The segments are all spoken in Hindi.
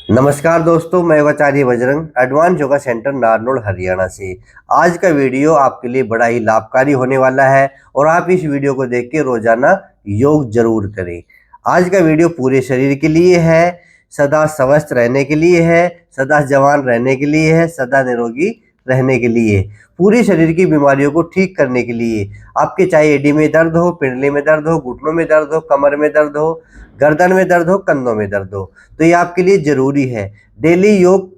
नमस्कार दोस्तों, मैं आचार्य बजरंग एडवांस योगा सेंटर नारनौल हरियाणा से। आज का वीडियो आपके लिए बड़ा ही लाभकारी होने वाला है और आप इस वीडियो को देख के रोजाना योग जरूर करें। आज का वीडियो पूरे शरीर के लिए है, सदा स्वस्थ रहने के लिए है, सदा जवान रहने के लिए है, सदा निरोगी रहने के लिए, पूरे शरीर की बीमारियों को ठीक करने के लिए। आपके चाहे एडी में दर्द हो, पिंडली में दर्द हो, घुटनों में दर्द हो, कमर में दर्द हो, गर्दन में दर्द हो, कंधों में दर्द हो, तो ये आपके लिए जरूरी है। डेली योग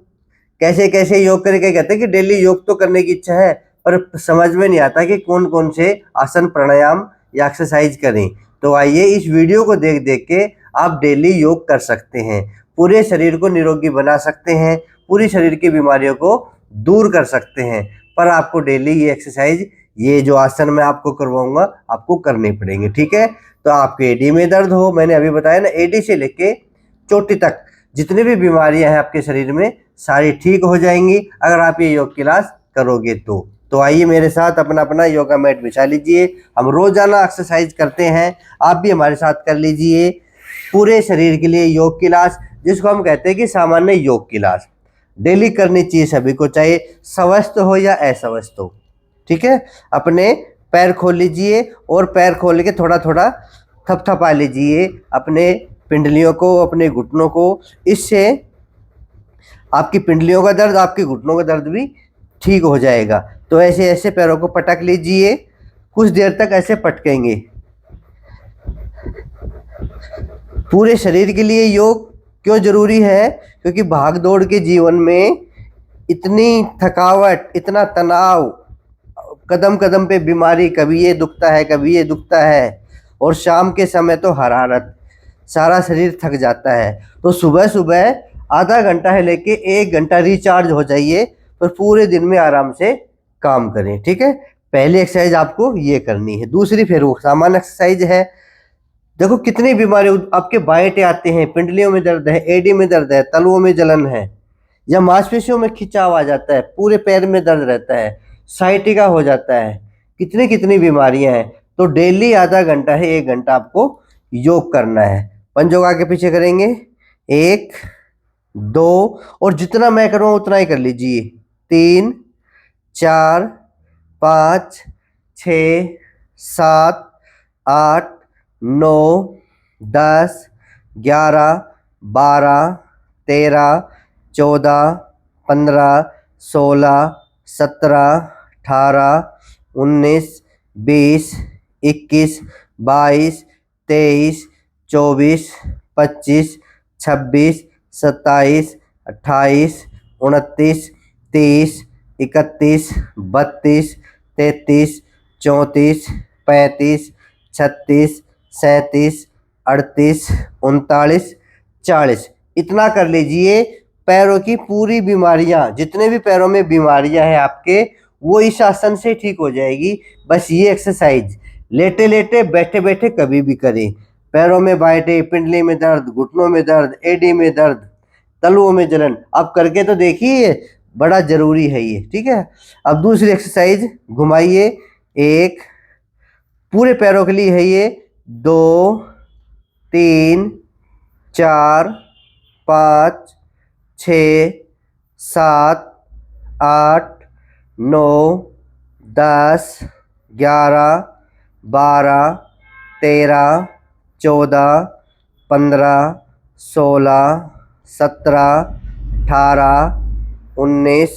कैसे कैसे योग करके कहते हैं कि डेली योग तो करने की इच्छा है, पर समझ में नहीं आता कि कौन कौन से आसन, प्राणायाम या एक्सरसाइज करें। तो आइए इस वीडियो को देख देख के आप डेली योग कर सकते हैं, पूरे शरीर को निरोगी बना सकते हैं, पूरी शरीर की बीमारियों को दूर कर सकते हैं। पर आपको डेली ये एक्सरसाइज, ये जो आसन मैं आपको करवाऊंगा, आपको करने पड़ेंगे, ठीक है। तो आपके एडी में दर्द हो, मैंने अभी बताया ना, एडी से लेके चोटी तक जितनी भी बीमारियां हैं आपके शरीर में, सारी ठीक हो जाएंगी अगर आप ये योग क्लास करोगे तो आइए मेरे साथ अपना अपना योगा मैट बिछा लीजिए। हम रोजाना एक्सरसाइज करते हैं, आप भी हमारे साथ कर लीजिए। पूरे शरीर के लिए योग क्लास, जिसको हम कहते हैं कि सामान्य योग क्लास डेली करनी चाहिए सभी को, चाहे स्वस्थ हो या अस्वस्थ हो, ठीक है। अपने पैर खोल लीजिए और पैर खोल के थोड़ा थोड़ा थपथपा लीजिए अपने पिंडलियों को, अपने घुटनों को। इससे आपकी पिंडलियों का दर्द, आपके घुटनों का दर्द भी ठीक हो जाएगा। तो ऐसे ऐसे पैरों को पटक लीजिए, कुछ देर तक ऐसे पटकेंगे। पूरे शरीर के लिए योग क्यों जरूरी है? क्योंकि भाग दौड़ के जीवन में इतनी थकावट, इतना तनाव, कदम कदम पे बीमारी, कभी ये दुखता है, कभी ये दुखता है, और शाम के समय तो हरारत, सारा शरीर थक जाता है। तो सुबह सुबह आधा घंटा है लेके 1 घंटा रिचार्ज हो जाइए, पर पूरे दिन में आराम से काम करें, ठीक है। पहली एक्सरसाइज आपको ये करनी है। दूसरी फिर वो सामान्य एक्सरसाइज है। देखो कितनी बीमारी आपके बाएं आते हैं, पिंडलियों में दर्द है, एडी में दर्द है, तलुओं में जलन है, या मांसपेशियों में खिंचाव आ जाता है, पूरे पैर में दर्द रहता है, साइटिका हो जाता है, कितनी कितनी बीमारियां हैं। तो डेली आधा घंटा है, 1 घंटा आपको योग करना है। पंजों आगे पीछे करेंगे, 1 2, और जितना मैं करूँ उतना ही कर लीजिए। 3 4 5 6 7 8 9 10 11 12 13 14 15 16 17 18 19 20 21 22 23 24 25 26 27 28 29 30 31 32 33 34 35 36 37 38 39 40, इतना कर लीजिए। पैरों की पूरी बीमारियां, जितने भी पैरों में बीमारियां हैं आपके, वो इस आसन से ठीक हो जाएगी। बस ये एक्सरसाइज लेटे लेटे, बैठे बैठे कभी भी करें। पैरों में बाएं, पिंडली में दर्द, घुटनों में दर्द, एडी में दर्द, तलुओं में जलन, अब करके तो देखिए, बड़ा जरूरी है ये, ठीक है। अब दूसरी एक्सरसाइज घुमाइए। 1, पूरे पैरों के लिए है ये। 2 3 4 5 6 7 8 9 10 11 12 13 14 15 16 17 18 19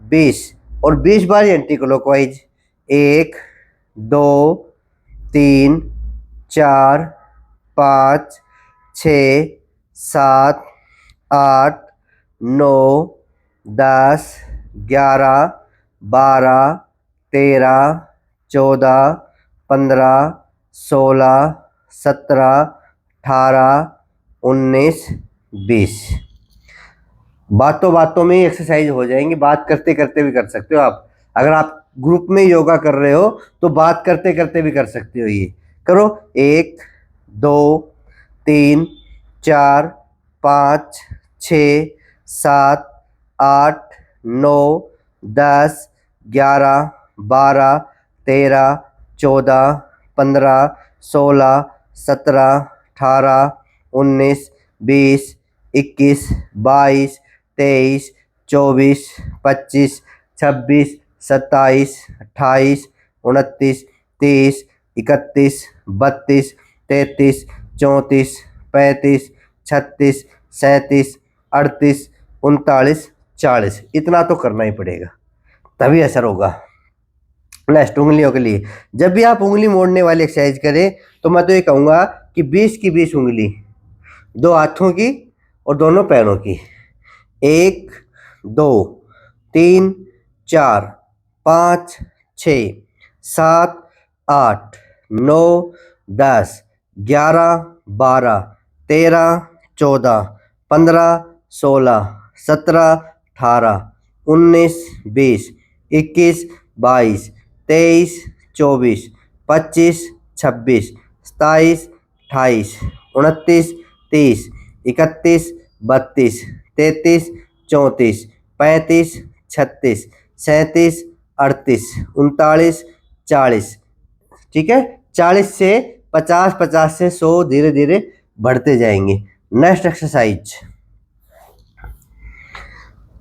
20, और 20 बार एंटी क्लॉकवाइज। 1 2 3 4 5 6 7 8 9 10 11 12 13 14 15 16 17 18 19 20। बातों बातों में एक्सरसाइज हो जाएंगी, बात करते करते भी कर सकते हो आप। अगर आप ग्रुप में योगा कर रहे हो तो बात करते करते भी कर सकते हो। ये करो। 1 2 3 4 5 6 7 8 9 10 11 12 13 14 15 16 17 18 19 20 21, 22, 23, 24, 25, 26, 27, 28, 29, 30, 31, 32, 33, 34, 35, 36, 37, 38, 39, 40। इतना तो करना ही पड़ेगा, तभी असर होगा। नेक्स्ट, उंगलियों के लिए जब भी आप उंगली मोड़ने वाली एक्सरसाइज करें तो मैं तो ये कहूँगा कि 20 की 20 उंगली, दो हाथों की और दोनों पैरों की, 1, 2, 3, 4, 5, 6, 7, 8, 9, 10, 11, 12, 13, 14, 15, 16, 17, 18, 19, 20, 21, 22, 23, 24, 25, 26, 27, 28, 29, 30, 31, 32, 33, 34, 35, 36, 37, 38, 39, 40। ठीक है, 40 से 50, 50 से 100, धीरे धीरे बढ़ते जाएंगे। नेक्स्ट एक्सरसाइज,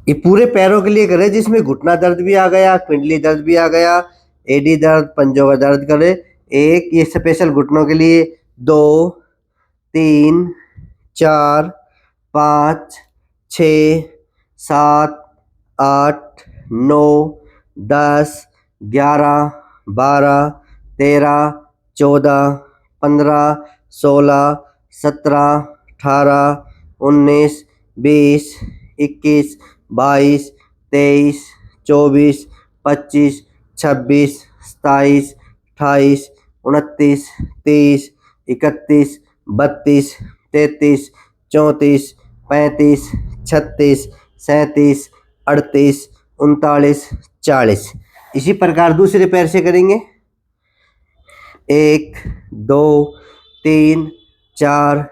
ये पूरे पैरों के लिए करें जिसमें घुटना दर्द भी आ गया, पिंडली दर्द भी आ गया, एडी दर्द, पंजों का दर्द करे। एक ये स्पेशल घुटनों के लिए, 2, 3, 4, 5, 6, 7, 8, 9, 10, 11, 12, 13, 14, 15, 16, 17, 18, 19, 20, 21, 22, 23, 24, 25, 26, 27, 28, 29, 30, 31, 32, 33, 34, 35, 36, 37, 38, 39, 40। इसी प्रकार दूसरे पैर से करेंगे, 1, 2, 3, 4,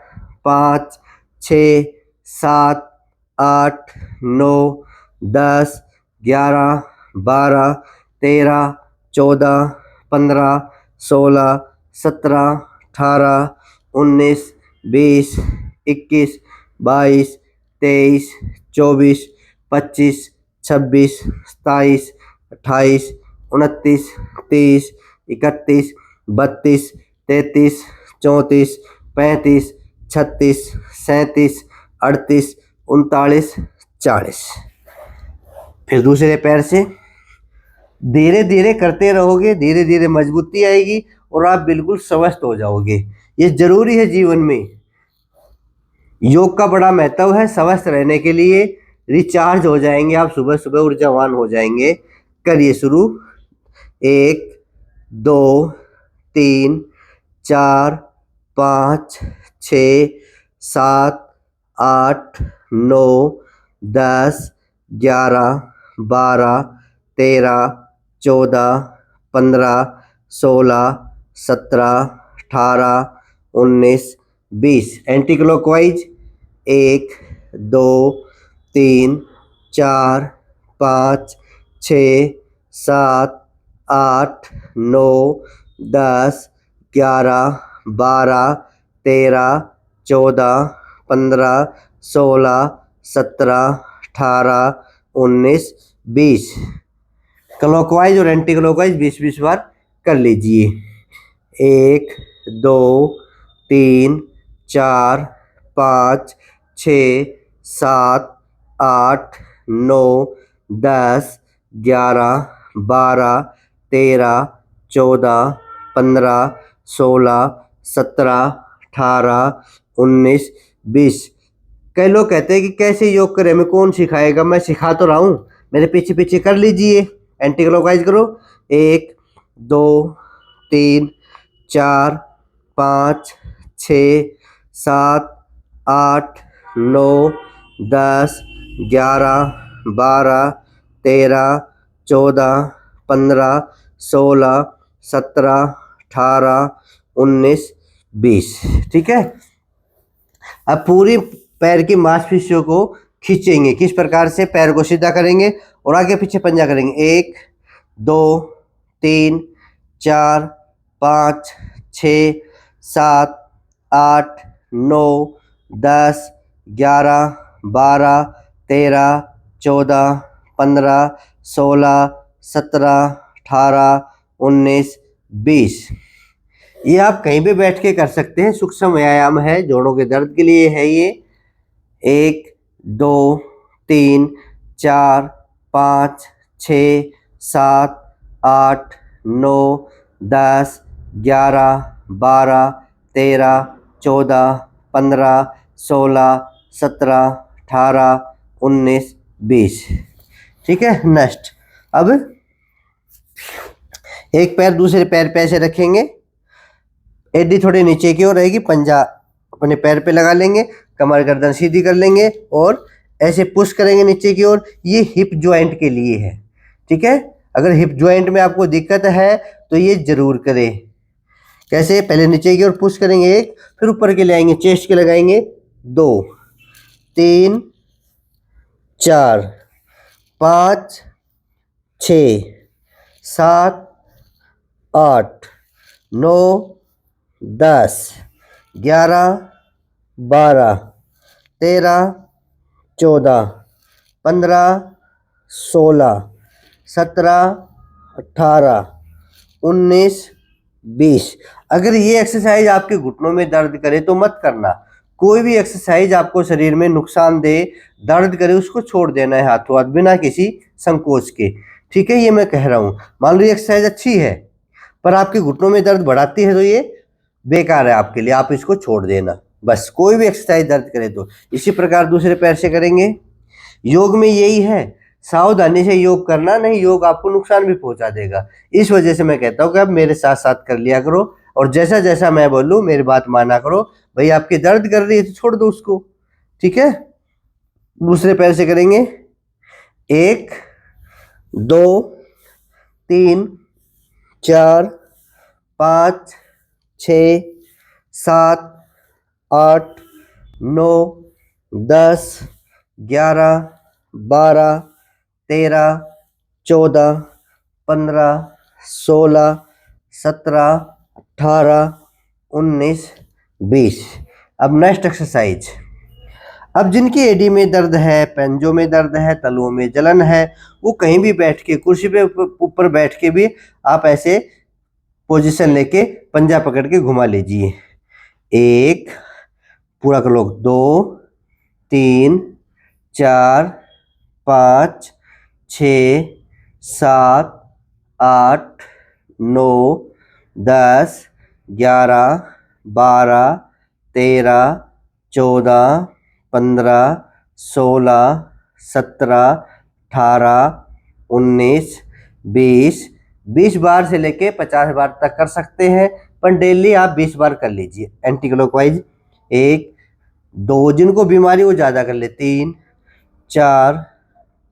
5, 6, 7, 8, 9, 10, 11, 12, 13, 14, 15, 16, 17, 18, 19, 20, 21, 22, 23, 24, 25, 26, 27, 28, 29, 30, 31, 32, 33, 34, 35, 36, 37, 38, 39, 40। फिर दूसरे पैर से धीरे धीरे करते रहोगे, धीरे धीरे मजबूती आएगी और आप बिल्कुल स्वस्थ हो जाओगे। ये जरूरी है जीवन में, योग का बड़ा महत्व है स्वस्थ रहने के लिए। रिचार्ज हो जाएंगे आप, सुबह सुबह ऊर्जावान हो जाएंगे। करिए शुरू, 1, 2, 3, 4, 5, 6, 7, 8, 9, 10, 11, 12, 13, 14, 15, 16, 17, 18, 19, 20। Anti clockwise, 1, 2, 3, 4, 5, 6, 7, 8, 9, 10, 11, 12, 13, 14, 15, 16, 17, 18, 19, 20। क्लॉकवाइज और एंटी क्लॉकवाइज 20-20 बार कर लीजिए। 1, 2, 3, 4, 5, 6, 7, 8, 9, 10, 11, 12, 13, 14, 15, 16, 17, 18, 19, 20। कई लोग कहते हैं कि कैसे योग करें, हमें कौन सिखाएगा, मैं सिखा तो रहा हूँ, मेरे पीछे पीछे कर लीजिए। एंटी क्लॉकवाइज करो, 1, 2, 3, 4, 5, 6, 7, 8, 9, 10, 11, 12, 13, 14, 15, 16, 17, 18, 19, 20। ठीक है, अब पूरी पैर की मांसपेशियों को खींचेंगे। किस प्रकार से, पैर को सीधा करेंगे और आगे पीछे पंजा करेंगे। 1, 2, 3, 4, 5, 6, 7, 8, 9, 10, 11, 12, 13, 14, 15, 16, 17, 18, 19, 20। ये आप कहीं भी बैठ के कर सकते हैं, सूक्ष्म व्यायाम है, जोड़ों के दर्द के लिए है ये। 1, 2, 3, 4, 5, 6, 7, 8, 9, 10, 11, 12, 13, 14, 15, 16, 17, 18, 19, 20। ठीक है। नेक्स्ट, अब एक पैर दूसरे पैर पे ऐसे रखेंगे, एडी थोड़ी नीचे की ओर रहेगी, पंजा अपने पैर पे लगा लेंगे, कमर गर्दन सीधी कर लेंगे और ऐसे पुश करेंगे नीचे की ओर। ये हिप ज्वाइंट के लिए है। ठीक है। अगर हिप ज्वाइंट में आपको दिक्कत है तो ये जरूर करें। कैसे? पहले नीचे की ओर पुश करेंगे 1, फिर ऊपर के ले आएंगे, चेस्ट के लगाएंगे 2, 3, 4, 5, 6, 7, 8, 9, 10, 11, 12, 13, 14, 15, 16, 17, 18, 19, 20। अगर ये एक्सरसाइज आपके घुटनों में दर्द करे तो मत करना। कोई भी एक्सरसाइज आपको शरीर में नुकसान दे, दर्द करे, उसको छोड़ देना है हाथों हाथ, बिना किसी संकोच के। ठीक है, ये मैं कह रहा हूँ। मान लो ये एक्सरसाइज अच्छी है पर आपके घुटनों में दर्द बढ़ाती है तो ये बेकार है आपके लिए, आप इसको छोड़ देना। बस, कोई भी एक्सरसाइज दर्द करे तो। इसी प्रकार दूसरे पैर से करेंगे। योग में यही है, सावधानी से योग करना, नहीं योग आपको नुकसान भी पहुंचा देगा। इस वजह से मैं कहता हूँ कि आप मेरे साथ साथ कर लिया करो और जैसा जैसा मैं बोलूँ मेरी बात माना करो। भाई आपकी दर्द कर रही है तो छोड़ दो उसको। ठीक है। दूसरे पैर से करेंगे। 1, 2, 3, 4, 5, 6, 7, 8, 9, 10, 11, 12, 13, 14, 15, 16, 17, 18, 19, 20। अब नेक्स्ट एक्सरसाइज। अब जिनकी एडी में दर्द है, पंजों में दर्द है, तलुओं में जलन है, वो कहीं भी बैठ के, कुर्सी पे ऊपर बैठ के भी आप ऐसे पोजीशन लेके पंजा पकड़ के घुमा लीजिए। 1, पूरा कर लो, 2, 3, 4, 5, 6, 7, 8, 9, 10, 11, 12, 13, 14, 15, 16, 17, 18, 19, 20। 20 बार से लेके 50 बार तक कर सकते हैं, पर डेली आप 20 बार कर लीजिए एंटी क्लॉकवाइज। 1, 2, जिनको बीमारी वो ज़्यादा कर ले, 3, 4,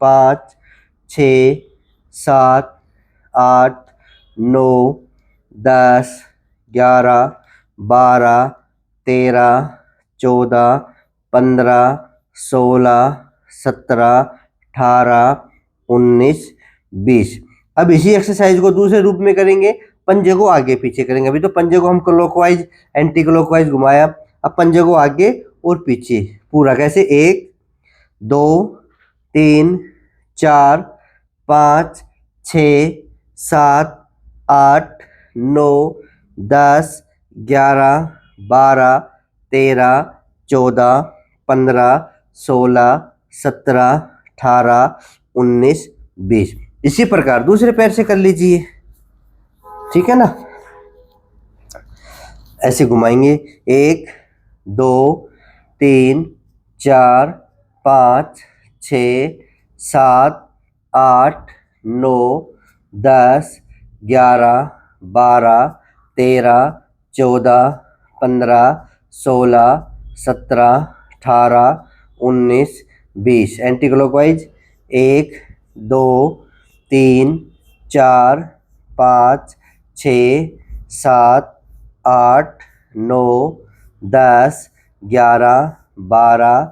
5, 6, 7, 8, 9, 10, 11, 12, 13, 14, 15, 16, 17, 18, 19, 20। अब इसी एक्सरसाइज को दूसरे रूप में करेंगे, पंजे को आगे पीछे करेंगे। अभी तो पंजे को हम क्लॉकवाइज एंटी क्लॉकवाइज घुमाया, अब पंजे को आगे और पीछे पूरा। कैसे? 1, 2, 3, 4, 5, 6, 7, 8, 9, 10, 11, 12, 13, 14, 15, 16, 17, 18, 19, 20। इसी प्रकार दूसरे पैर से कर लीजिए। ठीक है ना। ऐसे घुमाएंगे। 1, 2, 3, 4, 5, 6, 7, 8, 9, 10, 11, 12, 13, 14, 15, 16, 17, 18, 19, 20। Anti clockwise. 1, 2, 3, 4, 5, 6, 7, 8, 9, 10, 11, 12,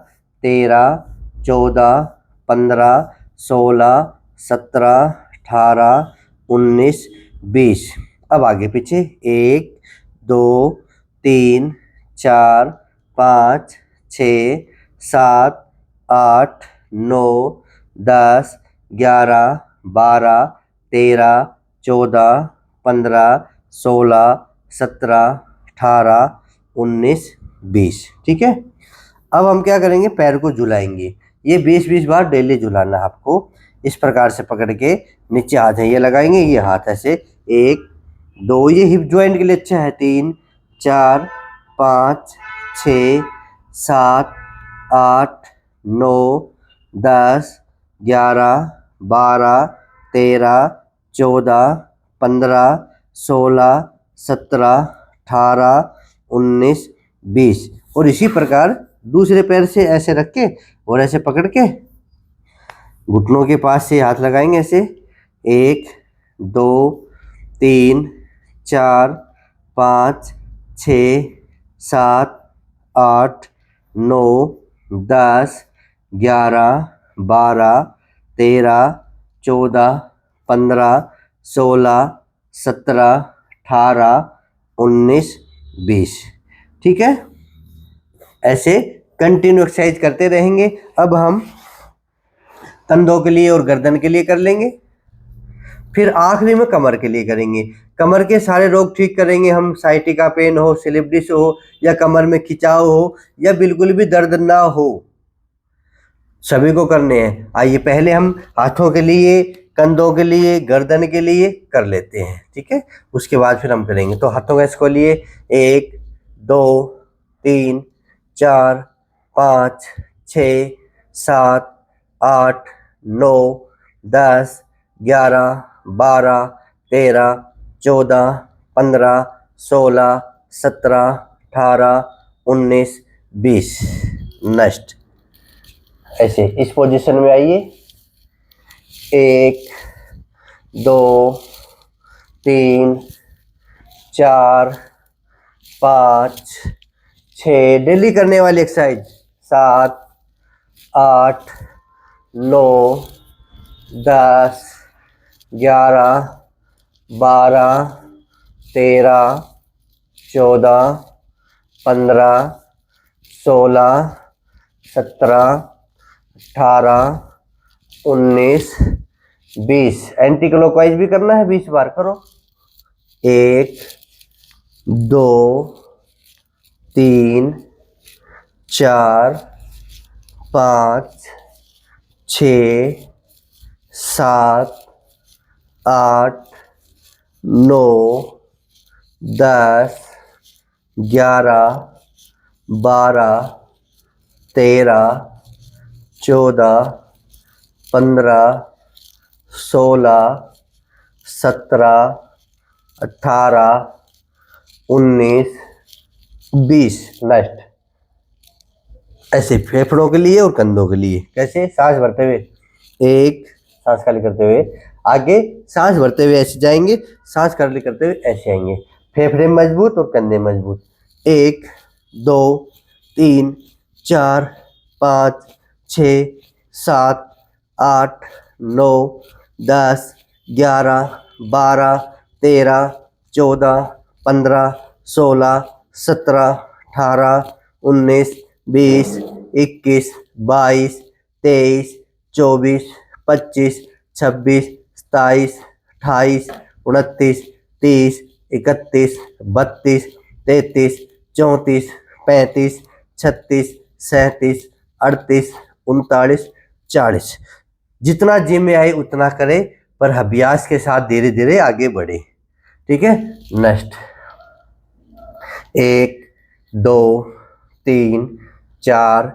13, 14, 15, 16, 17, 18, 19, 20। अब आगे पीछे। 1, 2, 3, 4, 5, 6, 7, 8, 9, 10, 11, 12, 13, 14, 15, 16, 17, 18, 19, 20। ठीक है। अब हम क्या करेंगे, पैर को झुलाएंगे। ये 20-20 बार डेली झुलाना है आपको। इस प्रकार से पकड़ के नीचे हाथ है ये लगाएंगे, ये हाथ ऐसे 1, 2, ये हिप ज्वाइंट के लिए अच्छा है, 3, 4, 5, 6, 7, 8, 9, 10, 11, 12, 13, 14, 15, 16, 17, 18, 19, 20। और इसी प्रकार दूसरे पैर से ऐसे रख के और ऐसे पकड़ के घुटनों के पास से हाथ लगाएंगे ऐसे, 1, 2, 3, 4, 5, 6, 7, 8, 9, 10, 11, 12, 13, 14, 15, 16, 17, 18, 19, 20। ठीक है। ऐसे कंटिन्यू एक्सरसाइज करते रहेंगे। अब हम कंधों के लिए और गर्दन के लिए कर लेंगे, फिर आखिरी में कमर के लिए करेंगे। कमर के सारे रोग ठीक करेंगे हम, साइटिका पेन हो, स्लिप डिस्क हो, या कमर में खिंचाव हो, या बिल्कुल भी दर्द ना हो, सभी को करने हैं। आइए पहले हम हाथों के लिए, कंधों के लिए, गर्दन के लिए कर लेते हैं। ठीक है, उसके बाद फिर हम करेंगे। तो हाथों का इसको लिए 1, 2, 3, 4, 5, 6, 7, 8, 9, 10, 11, 12, 13, 14, 15, 16, 17, 18, 19, 20। नेक्स्ट ऐसे इस पोजीशन में आइए, 1, 2, 3, 4, 5, 6, डेली करने वाली एक्सरसाइज, 7, 8, 9, 10, 11, 12, 13, 14, 15, 16, 17, 18, 19, 20। एंटी क्लॉकवाइज भी करना है, 20 बार करो। 1, 2, 3, 4, 5, 6, 7, 8, 9, 10, 11, 12, 13, 14, 15, 16, 17, 18, 19, 20। नेक्स्ट ऐसे फेफड़ों के लिए और कंधों के लिए। कैसे, सांस भरते हुए, 1, सांस खाली करते हुए आगे, सांस भरते हुए ऐसे जाएंगे, सांस खाली करते हुए ऐसे आएंगे। फेफड़े मजबूत और कंधे मजबूत। 1, 2, 3, 4, 5, 6, 7, 8, 9, 10, 11, 12, 13, 14, 15, 16, 17, 18, 19, 20, 21, 22, 23, 24, 25, 26, 27, 28, 29, 30, 31, 32, 33, 34, 35, 36, 37, 38, 39, 40। जितना जिम में आए उतना करें, पर अभ्यास के साथ धीरे धीरे आगे बढ़े। ठीक है। Next 1, 2, 3, 4,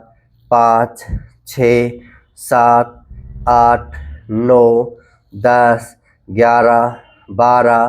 5, 6, 7, 8, 9, 10, 11, 12,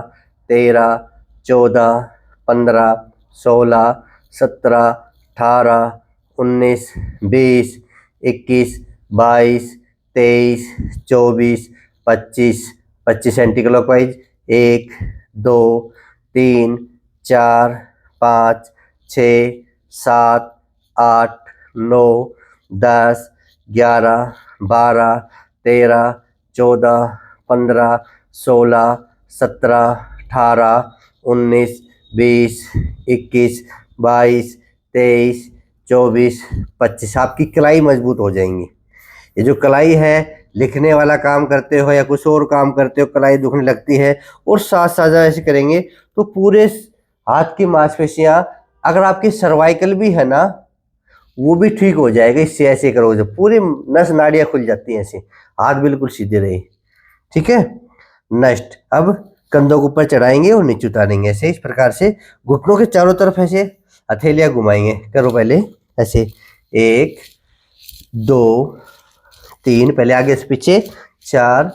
13, 14, 15, 16, 17, 18, 19, 20, 21, 22, 23, 24, 25, 25 anti clockwise. 1, 2, 3, 4, 5, 6, 7, 8, 9, 10, 11, 12, 13, 14, 15, 16, 17, 18, 19, 20, 21, 22, 23, 24, 25 आपकी कलाई मजबूत हो जाएंगी। ये जो कलाई है, लिखने वाला काम करते हो या कुछ और काम करते हो, कलाई दुखने लगती है, और साथ साथ ऐसे करेंगे तो पूरे हाथ की मांसपेशियां, अगर आपकी सर्वाइकल भी है ना, वो भी ठीक हो जाएगा। इससे ऐसे करोगे जब पूरी नस नाड़ियां खुल जाती हैं, ऐसे हाथ बिल्कुल सीधे रहे। ठीक है। नेक्स्ट, अब कंधों के ऊपर चढ़ाएंगे और नीचे उतारेंगे, ऐसे इस प्रकार से घुटनों के चारों तरफ ऐसे हथेलियां घुमाएंगे। करो पहले ऐसे, 1 2 3, पहले आगे से पीछे, 4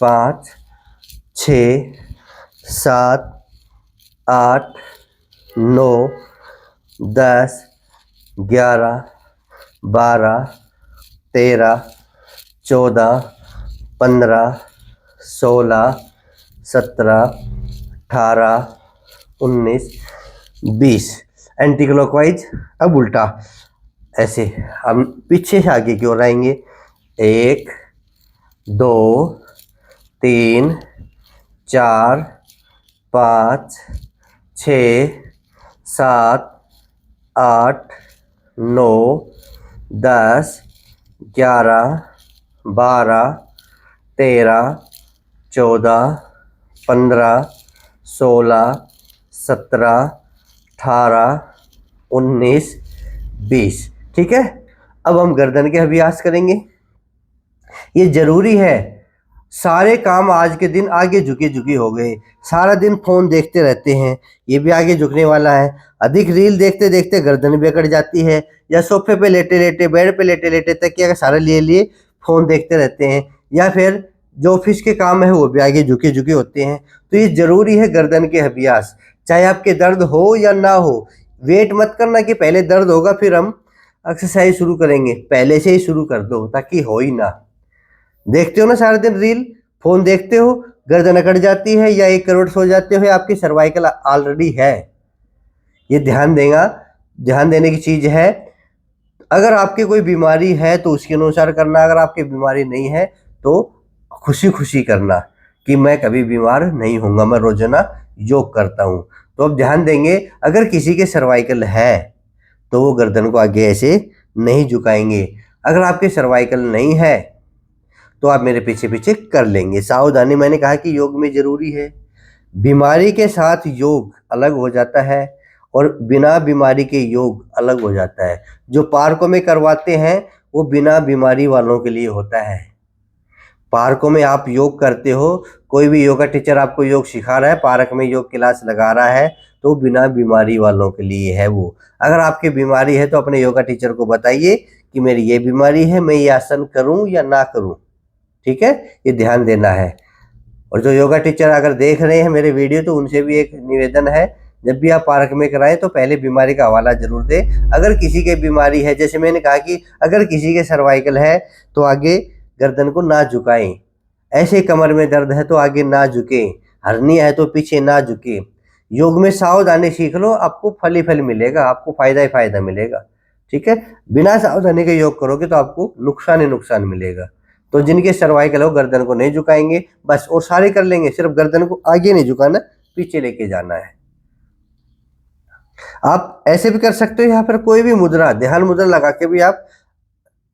5 6 7 8 9 10 11 12 13 14 15 16 17 18 19 20। Anti clockwise. अब उल्टा ऐसे हम पीछे से आगे की ओर आएंगे। 1 2 3 4 5 6 7 8 9 10 11 12 13 14 15 16 17 18 19 20। ठीक है। अब हम गर्दन के अभ्यास करेंगे। ये जरूरी है। सारे काम आज के दिन आगे झुके झुके हो गए, सारा दिन फोन देखते रहते हैं, ये भी आगे झुकने वाला है। अधिक रील देखते देखते गर्दन भी अकड़ जाती है, या सोफे पे लेटे लेटे, बेड पे लेटे लेटे तकिया का सहारा लिए लिए फोन देखते रहते हैं, या फिर जो ऑफिस के काम है वो भी आगे झुके झुके होते हैं। तो ये जरूरी है गर्दन के अभ्यास, चाहे आपके दर्द हो या ना हो। वेट मत करना कि पहले दर्द होगा फिर हम एक्सरसाइज शुरू करेंगे, पहले से ही शुरू कर दो ताकि हो ही ना। देखते हो ना सारा दिन रील, फोन देखते हो, गर्दन अकड़ जाती है, या 1 करोड़ सो जाते हो, या आपकी सर्वाइकल ऑलरेडी है। ये ध्यान देने की चीज है। अगर आपकी कोई बीमारी है तो उसके अनुसार करना, अगर आपकी बीमारी नहीं है तो खुशी खुशी करना कि मैं कभी बीमार नहीं होऊंगा, मैं रोजाना योग करता हूं। तो अब ध्यान देंगे, अगर किसी के सर्वाइकल है तो वो गर्दन को आगे ऐसे नहीं झुकाएंगे। अगर आपके सर्वाइकल नहीं है तो आप मेरे पीछे पीछे कर लेंगे। सावधानी, मैंने कहा कि योग में जरूरी है। बीमारी के साथ योग अलग हो जाता है और बिना बीमारी के योग अलग हो जाता है। जो पार्कों में करवाते हैं वो बिना बीमारी वालों के लिए होता है। पार्कों में आप योग करते हो, कोई भी योगा टीचर आपको योग सिखा रहा है, पार्क में योग क्लास लगा रहा है, तो बिना बीमारी वालों के लिए है वो। अगर आपकी बीमारी है तो अपने योगा टीचर को बताइए कि मेरी ये बीमारी है, मैं ये आसन करूं या ना करूं। ठीक है, ये ध्यान देना है। और जो योगा टीचर अगर देख रहे हैं मेरे वीडियो, तो उनसे भी एक निवेदन है, जब भी आप पार्क में कराएं तो पहले बीमारी का हवाला जरूर दें। अगर किसी के बीमारी है, जैसे मैंने कहा कि अगर किसी के सर्वाइकल है तो आगे गर्दन को ना झुकाएं, ऐसे कमर में दर्द है तो आगे ना झुके, हर्निया है तो पीछे ना झुके। योग में सावधानी सीख लो, आपको फल ही फल मिलेगा, आपको फायदा ही फायदा मिलेगा। ठीक है, बिना सावधानी के योग करोगे तो आपको नुकसान ही नुकसान मिलेगा। तो जिनके सर्वाइकल हो गर्दन को नहीं झुकाएंगे बस, और सारे कर लेंगे, सिर्फ गर्दन को आगे नहीं झुकाना, पीछे लेके जाना है। आप ऐसे भी कर सकते हो, यहाँ पर कोई भी मुद्रा, ध्यान मुद्रा लगा के भी आप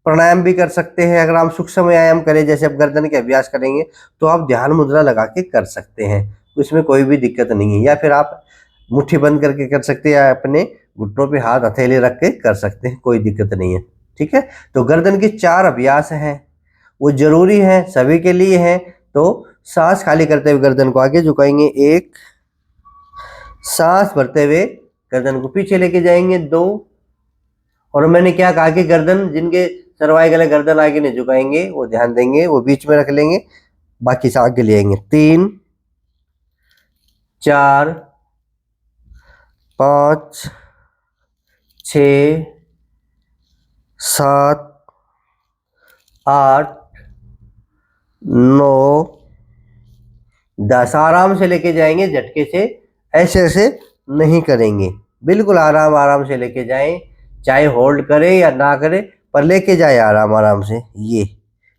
प्राणायाम भी कर सकते हैं। अगर आप सूक्ष्म व्यायाम करें, जैसे आप गर्दन के अभ्यास करेंगे, तो आप ध्यान मुद्रा लगा के कर सकते हैं, उसमें कोई भी दिक्कत नहीं है। या फिर आप मुट्ठी बंद करके कर सकते हैं, या अपने घुटनों पे हाथ हथेली रख के कर सकते हैं, कोई दिक्कत नहीं है। ठीक है, तो गर्दन के 4 अभ्यास हैं, वो जरूरी है, सभी के लिए है। तो सांस खाली करते हुए गर्दन को आगे झुकाएंगे, 1, सांस भरते हुए गर्दन को पीछे लेके जाएंगे, 2, और मैंने क्या कहा कि गर्दन, जिनके सर्वाइकल है गर्दन आगे नहीं झुकाएंगे, वो ध्यान देंगे, वो बीच में रख लेंगे, बाकी से आगे ले आएंगे, 3 4 5 6 7 8 9 10। आराम से लेके जाएंगे, झटके से ऐसे ऐसे नहीं करेंगे, बिल्कुल आराम आराम से लेके जाएं, चाहे होल्ड करे या ना करे, पर लेके जाए आराम आराम से। ये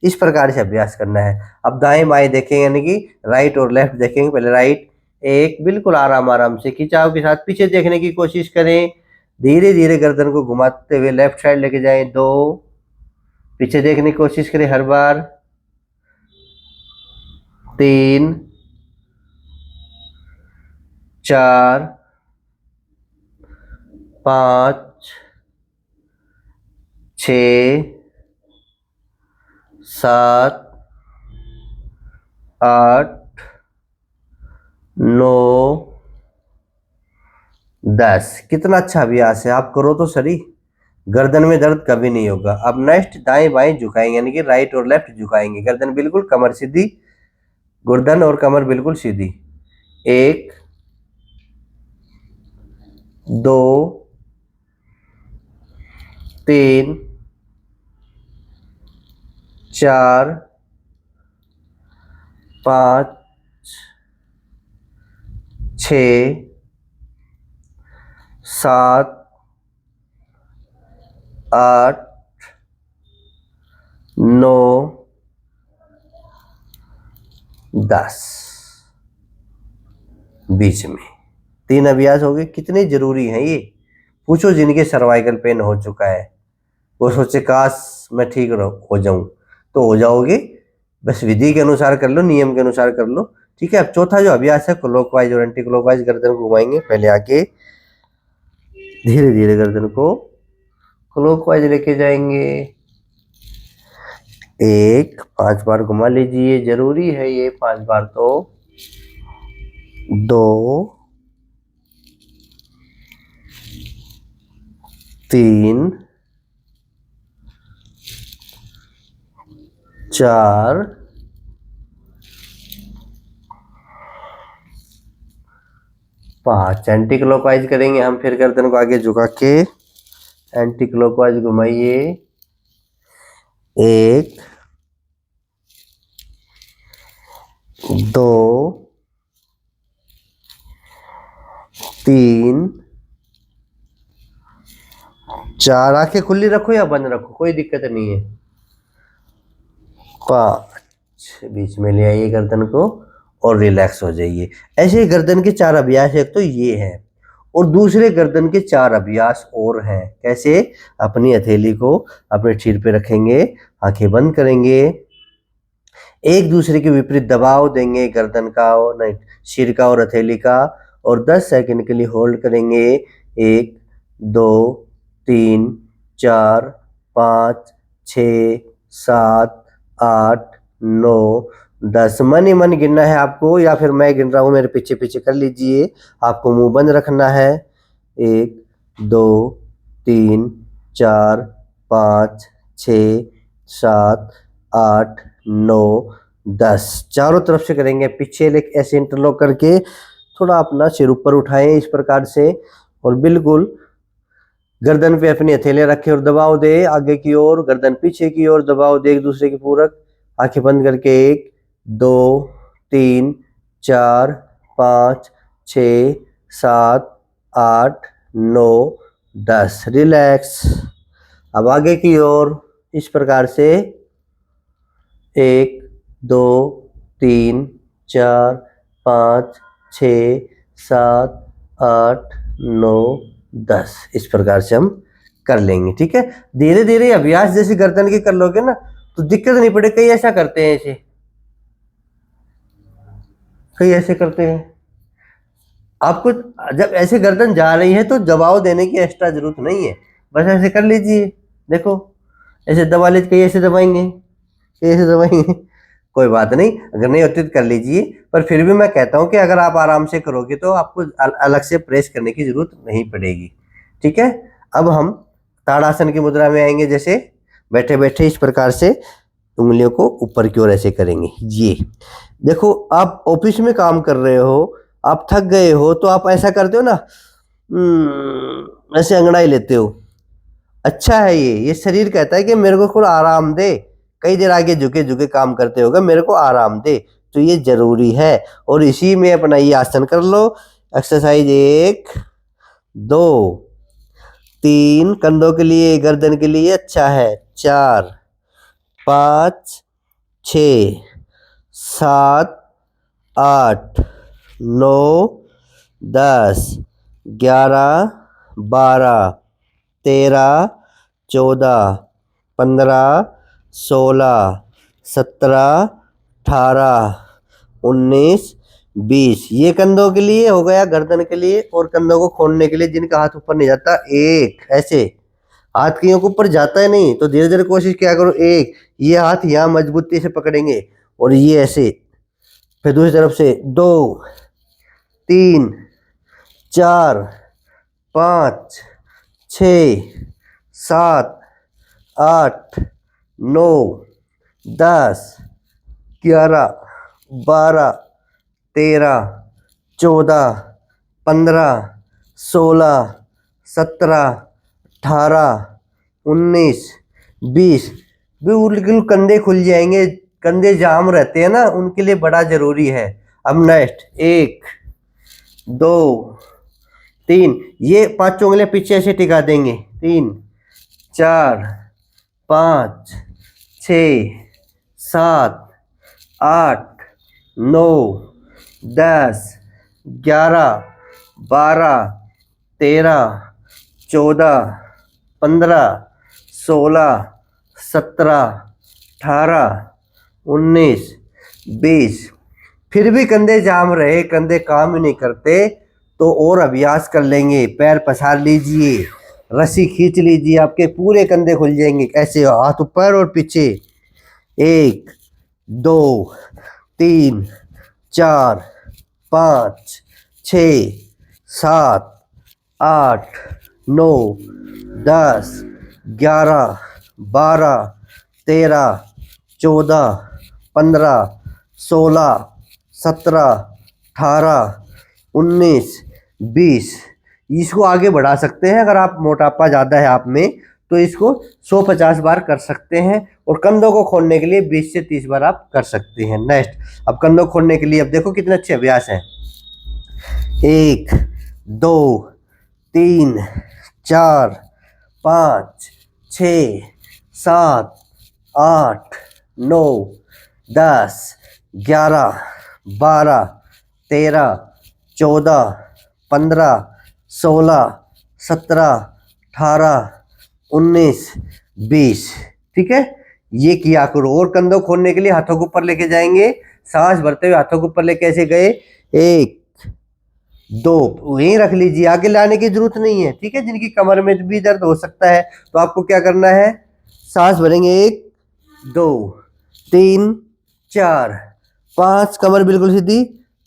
इस प्रकार से अभ्यास करना है। अब दाएं बाएं देखेंगे, यानी कि राइट और लेफ्ट देखेंगे। पहले राइट, 1, बिल्कुल आराम आराम से, खिंचाव के साथ पीछे देखने की कोशिश करें, धीरे धीरे गर्दन को घुमाते हुए लेफ्ट साइड लेके जाएं, 2, पीछे देखने की कोशिश करें हर बार, 3, 4, 5, 6, 7, 8, 9, 10। कितना अच्छा अभ्यास है, आप करो तो सही, गर्दन में दर्द कभी नहीं होगा। अब नेक्स्ट दाएं बाएं झुकाएंगे, यानी कि राइट और लेफ्ट झुकाएंगे, गर्दन बिल्कुल, कमर सीधी, गर्दन और कमर बिल्कुल सीधी। 1, 2, 3, 4, 5, 6, 7, 8, 9, 10। बीच में 3 अभ्यास हो गए। कितने जरूरी हैं ये, पूछो जिनके सर्वाइकल पेन हो चुका है, वो सोचे काश मैं ठीक हो जाऊं, तो हो जाओगे। बस विधि के अनुसार कर लो, नियम के अनुसार कर लो, ठीक है। अब चौथा जो अभ्यास है, क्लॉकवाइज और एंटी क्लॉकवाइज गर्दन को घुमाएंगे। पहले आके धीरे धीरे गर्दन को क्लॉकवाइज लेके जाएंगे, 1, 5 बार घुमा लीजिए, जरूरी है ये 5 बार तो। 2, 3, 4, 5। एंटी क्लॉकवाइज करेंगे हम, फिर गर्दन को आगे झुका के एंटी क्लॉकवाइज घुमाइए, 1, 2, 3, 4। आंखें खुली रखो या बंद रखो, कोई दिक्कत नहीं है। 5। बीच में ले आइए गर्दन को और रिलैक्स हो जाइए। ऐसे ही गर्दन के 4 अभ्यास, एक तो ये है, और दूसरे गर्दन के 4 अभ्यास और हैं। कैसे? अपनी हथेली को अपने सिर पे रखेंगे, आंखें बंद करेंगे, एक दूसरे के विपरीत दबाव देंगे, गर्दन का और नहीं, सिर का और हथेली का, और 10 सेकंड के लिए होल्ड करेंगे। 1, 2, 3, 4, 5, 6, 7, 8, 9, 10। मन ही मन गिनना है आपको, या फिर मैं गिन रहा हूँ, मेरे पीछे पीछे कर लीजिए। आपको मुंह बंद रखना है। 1, 2, 3, 4, 5, 6, 7, 8, 9, 10। चारों तरफ से करेंगे, पीछे ऐसे इंटरलॉक करके थोड़ा अपना सिर ऊपर उठाएं इस प्रकार से, और बिल्कुल गर्दन पे अपनी हथेलियां रखें और दबाव दे आगे की ओर, गर्दन पीछे की ओर, दबाव दे एक दूसरे के पूरक। आंखें बंद करके 1, 2, 3, 4, 5, 6, 7, 8, 9, 10। रिलैक्स। अब आगे की ओर इस प्रकार से 1, 2, 3, 4, 5, 6, 7, 8, 9, 10। इस प्रकार से हम कर लेंगे, ठीक है। धीरे धीरे अभ्यास जैसे गर्दन के कर लोगे ना, तो दिक्कत नहीं पड़े। कई ऐसा करते हैं, ऐसे कई ऐसे करते हैं। आपको जब ऐसे गर्दन जा रही है तो दबाव देने की एक्स्ट्रा जरूरत नहीं है, बस ऐसे कर लीजिए। देखो ऐसे दबा लीजिए, कई ऐसे दबाएंगे, कई ऐसे दबाएंगे, कोई बात नहीं, अगर नहीं होती तो कर लीजिए। पर फिर भी मैं कहता हूं कि अगर आप आराम से करोगे तो आपको अलग से प्रेस करने की जरूरत नहीं पड़ेगी, ठीक है। अब हम ताड़ासन की मुद्रा में आएंगे। जैसे बैठे बैठे इस प्रकार से उंगलियों को ऊपर की ओर ऐसे करेंगे। ये देखो, आप ऑफिस में काम कर रहे हो, आप थक गए हो, तो आप ऐसा करते हो ना, ऐसे अंगड़ाई लेते हो। अच्छा है ये शरीर कहता है कि मेरे को थोड़ा आराम दे, कई देर आगे झुके झुके काम करते होगा, मेरे को आराम दे, तो ये जरूरी है। और इसी में अपना ये आसन कर लो। एक्सरसाइज 1, 2, 3 कंधों के लिए, गर्दन के लिए अच्छा है, 4, 5, 6, 7, 8, 9, 10, 11, 12, 13, 14, 15, 16, 17, 18, 19, 20। ये कंधों के लिए हो गया, गर्दन के लिए और कंधों को खोलने के लिए जिनका हाथ ऊपर नहीं जाता। एक ऐसे हाथ के ऊपर जाता है नहीं, तो धीरे धीरे कोशिश क्या करो। एक ये हाथ यहाँ मजबूती से पकड़ेंगे और ये ऐसे। फिर दूसरी तरफ से 2, 3, 4, 5, 6, 7, 8, 9, 10, 11, 12, 13, 14, 15, 16, 17, 18, 19, 20। बिल्कुल कंधे खुल जाएंगे। कंधे जाम रहते हैं ना, उनके लिए बड़ा जरूरी है। अब नेक्स्ट 1, 2, 3, ये 5 उंगलियां पीछे ऐसे टिका देंगे। 3, 4, 5, 6, 7, 8, 9, 10, 11, 12, 13, 14, 15, 16, 17, 18, 19, 20। फिर भी कंधे जाम रहे, कंधे काम ही नहीं करते, तो और अभ्यास कर लेंगे। पैर पसार लीजिए, रस्सी खींच लीजिए, आपके पूरे कंधे खुल जाएंगे। ऐसे हाथ ऊपर और पीछे। 1, 2, 3, 4, 5, 6, 7, 8, 9, 10, 11, 12, 13, 14, 15, 16, 17, 18, 19, 20। इसको आगे बढ़ा सकते हैं। अगर आप मोटापा ज़्यादा है आप में, तो इसको 150 बार कर सकते हैं। और कंधों को खोलने के लिए 20 से 30 बार आप कर सकते हैं। नेक्स्ट, अब कंधों खोलने के लिए अब देखो कितने अच्छे अभ्यास हैं। 1, 2, 3, 4, 5, 6, 7, 8, 9, 10, 11, 12, 13, 14, 15, 16, 17, 18, 19, 20। ठीक है, ये किया करो। और कंधों खोलने के लिए हाथों को ऊपर लेके जाएंगे। सांस भरते हुए हाथों को ऊपर लेके ऐसे गए। 1, 2, वहीं रख लीजिए, आगे लाने की जरूरत नहीं है। ठीक है, जिनकी कमर में भी दर्द हो सकता है, तो आपको क्या करना है, सांस भरेंगे। 1, 2, 3, 4, 5, कमर बिल्कुल सीधी।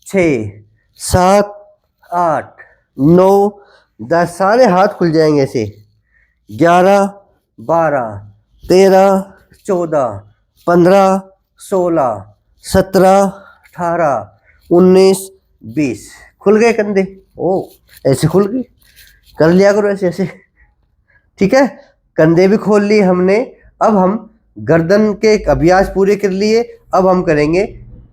6, 7, 8, 9, 10, सारे हाथ खुल जाएंगे ऐसे। 11, 12, 13, 14, 15, 16, 17, 18, 19, 20। खुल गए कंधे। ओ, ऐसे खुल गए। कर लिया करो ऐसे ऐसे। ठीक है, कंधे भी खोल लिए हमने। अब हम गर्दन के अभ्यास पूरे कर लिए। अब हम करेंगे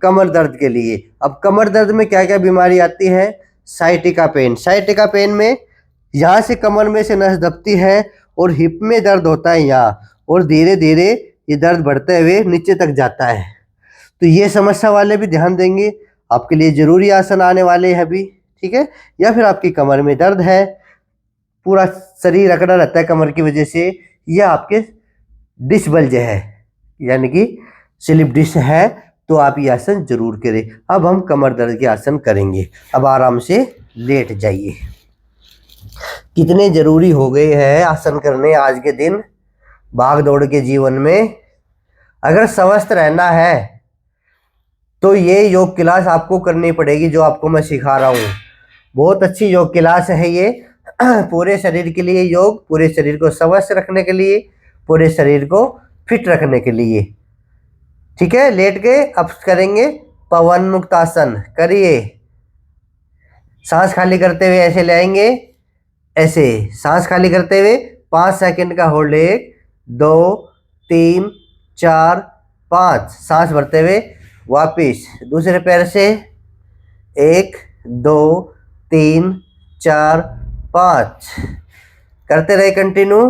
कमर दर्द के लिए। अब कमर दर्द में क्या क्या बीमारी आती है। Sciatica pain. साइटिका पेन में यहाँ से कमर में से नस दबती है और हिप में दर्द होता है यहाँ, और धीरे धीरे ये दर्द बढ़ते हुए नीचे तक जाता है। तो ये समस्या वाले भी ध्यान देंगे, आपके लिए जरूरी आसन आने वाले हैं अभी। ठीक है, या फिर आपकी कमर में दर्द है, पूरा शरीर अकड़ा रहता है कमर की वजह से, या आपके डिस्क बल्ज है, यानी कि स्लिप डिस्क है, तो आप ये आसन जरूर करें। अब हम कमर दर्द के आसन करेंगे। अब आराम से लेट जाइए। कितने जरूरी हो गए हैं आसन करने आज के दिन, भाग दौड़ के जीवन में। अगर स्वस्थ रहना है तो ये योग क्लास आपको करनी पड़ेगी, जो आपको मैं सिखा रहा हूँ। बहुत अच्छी योग क्लास है ये। पूरे शरीर के लिए योग, पूरे शरीर को स्वस्थ रखने के लिए, पूरे शरीर को फिट रखने के लिए। ठीक है, लेट गए। अब करेंगे पवन मुक्त आसन। करिए, सांस खाली करते हुए ऐसे लाएंगे, ऐसे सांस खाली करते हुए 5 सेकंड का होल्ड। 1, 2, 3, 4, 5। सांस भरते हुए वापिस दूसरे पैर से। 1, 2, 3, 4, 5 करते रहे कंटिन्यू।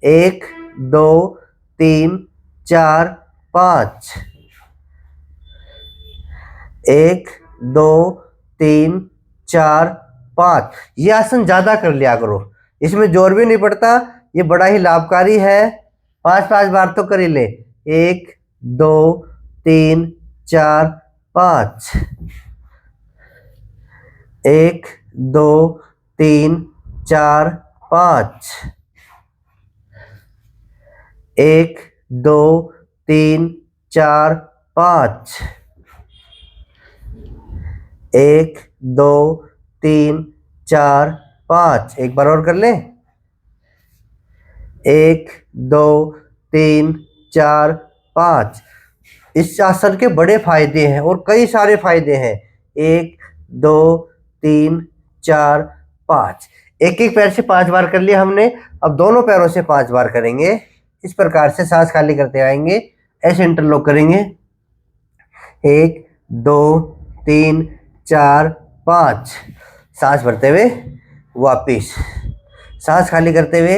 1, 2, 3, 4, 5। 1, 2, 3, 4, 5। ये आसन ज्यादा कर लिया करो, इसमें जोर भी नहीं पड़ता, ये बड़ा ही लाभकारी है। 5 बार तो कर ही ले। 1 2 3 4 5। 1 2 3 4 5। 1 2 3 4 5। 1 2 3 4 5। एक बार और कर ले। 1 2 3 4 5। इस आसन के बड़े फायदे हैं और कई सारे फायदे हैं। 1 2 3 4 5। एक एक पैर से 5 बार कर लिया हमने, अब दोनों पैरों से 5 बार करेंगे। इस प्रकार से सांस खाली करते आएंगे, ऐसे इंटरलॉक करेंगे। 1 2 3 4 5। सांस भरते हुए वापिस, सांस खाली करते हुए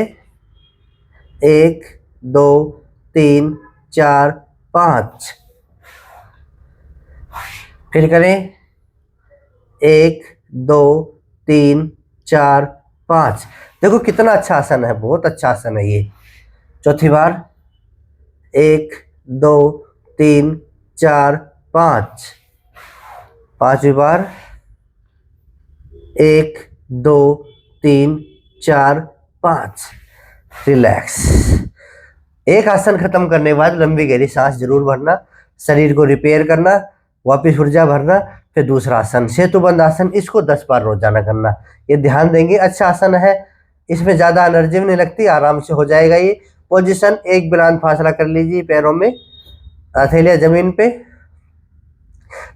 1 2 3 4 5। फिर करें 1 2 3 4 5। देखो कितना अच्छा आसन है, बहुत अच्छा आसन है ये। चौथी बार 1 2 3 4 5। पांचवी बार 1 2 3 4 5। रिलैक्स। एक आसन खत्म करने के बाद लंबी गहरी सांस जरूर भरना, शरीर को रिपेयर करना, वापिस ऊर्जा भरना। फिर दूसरा आसन सेतुबंद आसन, इसको 10 बार रोजाना करना। ये ध्यान देंगे, अच्छा आसन है, इसमें ज्यादा एनर्जी भी नहीं लगती, आराम से हो जाएगा ये। पोजीशन, एक बिलान फासला कर लीजिए पैरों में, हथेलियां जमीन पे,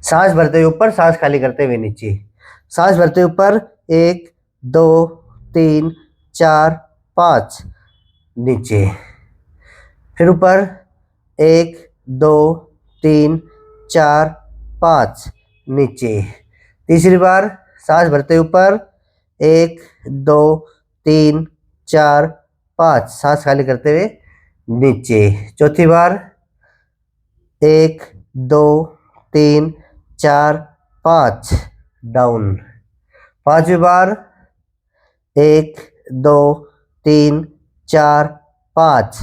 सांस भरते हुए ऊपर, सांस खाली करते हुए नीचे। सांस भरते हुए ऊपर 1 2 3 4 5 नीचे। फिर ऊपर 1 2 3 4 5 नीचे। तीसरी बार सांस भरते ऊपर 1 2 3 4 5, सांस खाली करते हुए नीचे। चौथी बार 1 2 3 4 5 डाउन। पांचवी बार 1 2 3 4 5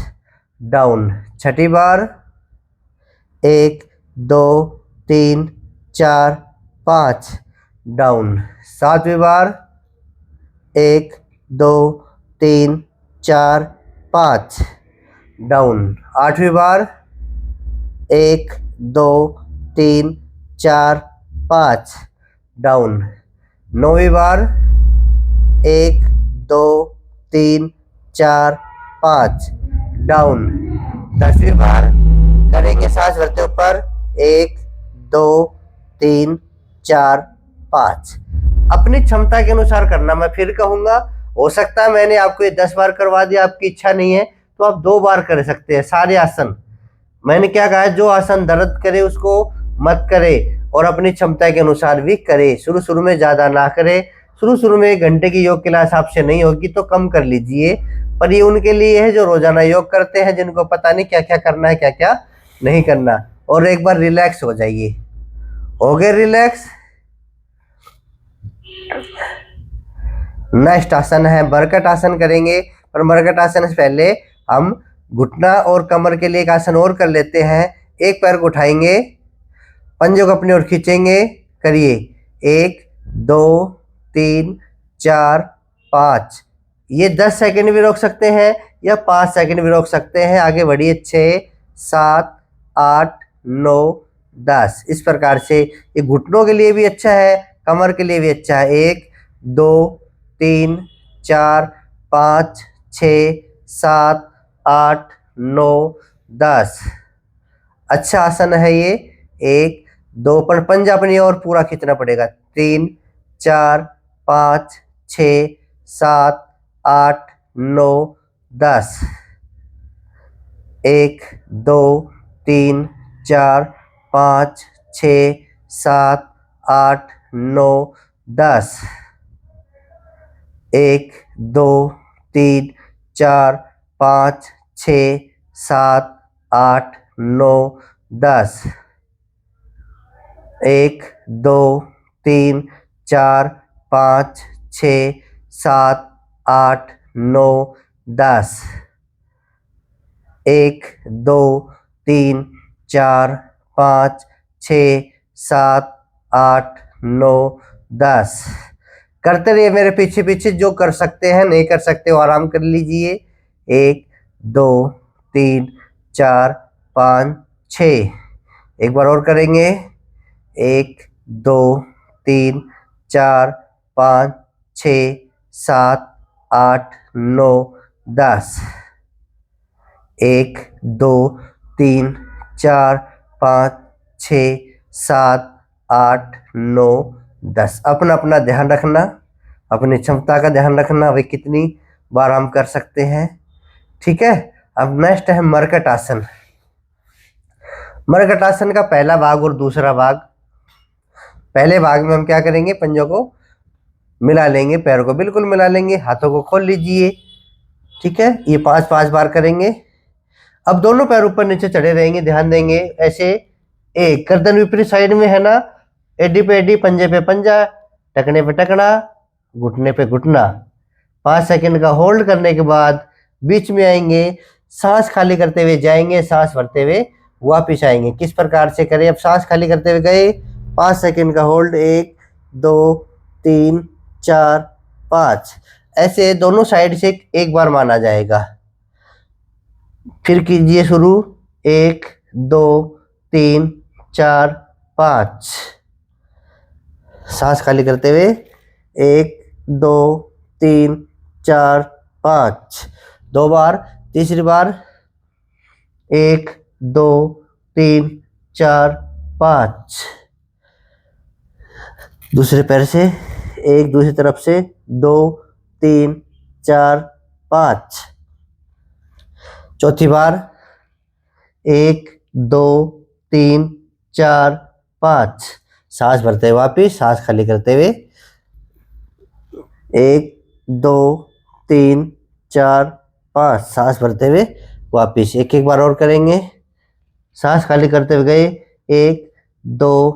डाउन। छठी बार 1 2 3 4 5 डाउन। सातवीं बार 1 2 3 4 5 डाउन। आठवीं बार 1 2 3 4 5 डाउन। नौवीं बार 1 2 3 4 5 डाउन। 10वीं बार करेंगे सांस भरते ऊपर 1 2 3 4 5। अपनी क्षमता के अनुसार करना, मैं फिर कहूंगा। हो सकता है मैंने आपको ये 10 बार करवा दिया, आपकी इच्छा नहीं है तो आप 2 बार कर सकते हैं सारे आसन। मैंने क्या कहा है, जो आसन दर्द करे उसको मत करे, और अपनी क्षमता के अनुसार भी करे। शुरू शुरू में ज्यादा ना करे, शुरू में 1 घंटे की योग क्लास आपसे नहीं होगी तो कम कर लीजिए। पर ये उनके लिए है जो रोजाना योग करते हैं, जिनको पता नहीं क्या क्या करना है क्या क्या नहीं करना। और एक बार रिलैक्स हो जाइए। हो गए रिलैक्स। नेक्स्ट आसन है बरकट आसन करेंगे, पर बरकट आसन से पहले हम घुटना और कमर के लिए एक आसन और कर लेते हैं। एक पैर को उठाएंगे, पंजों को अपनी ओर खींचेंगे, करिए 1 2 3 4 5। ये 10 सेकंड भी रोक सकते हैं या 5 सेकंड भी रोक सकते हैं। आगे बढ़िए 6 7 8 9 10। इस प्रकार से ये घुटनों के लिए भी अच्छा है, कमर के लिए भी अच्छा है। 1 2 3 4 5 6 7 8 9 10। अच्छा आसन है ये। 1 2 पर पंजा अपनी ओर पूरा खींचना पड़ेगा। 3 4 5 6 7 8 9 10। 1 2 3 4 5 6 7 8 9 10। 1 2 3 4 5 6 7 8 9 10। 1 2 3 4 5 6 7 8 9 10। 1 2 3 4 5 6 7 8 9 10। करते रहिए मेरे पीछे पीछे, जो कर सकते हैं, नहीं कर सकते हो आराम कर लीजिए। 1 2 3 4 5 6। एक बार और करेंगे। 1 2 3 4 5 6 7 8 9 10। 1 2 3 4 5 6 7 8 9 10। अपना अपना ध्यान रखना, अपनी क्षमता का ध्यान रखना, वे कितनी बार हम कर सकते हैं। ठीक है। अब नेक्स्ट है मरकट आसन। मरकट आसन का पहला भाग और दूसरा भाग। पहले भाग में हम क्या करेंगे, पंजों को मिला लेंगे, पैरों को बिल्कुल मिला लेंगे, हाथों को खोल लीजिए। ठीक है, ये 5-5 बार करेंगे। अब दोनों पैर ऊपर नीचे चढ़े रहेंगे, ध्यान देंगे ऐसे। एक गर्दन विपरीत साइड में है ना, एडी पे एडी, पंजे पे पंजा, टकने पे टकना, घुटने पे घुटना। 5 सेकंड का होल्ड करने के बाद बीच में आएंगे, सांस खाली करते हुए जाएंगे, सांस भरते हुए वापिस आएंगे। किस प्रकार से करें, अब सांस खाली करते हुए गए, 5 सेकंड का होल्ड, 1 2 3 4 5, ऐसे दोनों साइड से एक बार माना जाएगा। फिर कीजिए शुरू, 1 2 3 4 5, सांस खाली करते हुए 1 2 3 4 5, 2 बार। तीसरी बार 1 2 3 4 5, दूसरे पैर से 1, दूसरी तरफ से 2 3 4 5, चौथी बार 1 2 3 4 5, सांस भरते हुए वापिस, सांस खाली करते हुए 1 2 3 4 5, सांस भरते हुए वापिस। एक एक बार और करेंगे, सांस खाली करते हुए गए, 1 2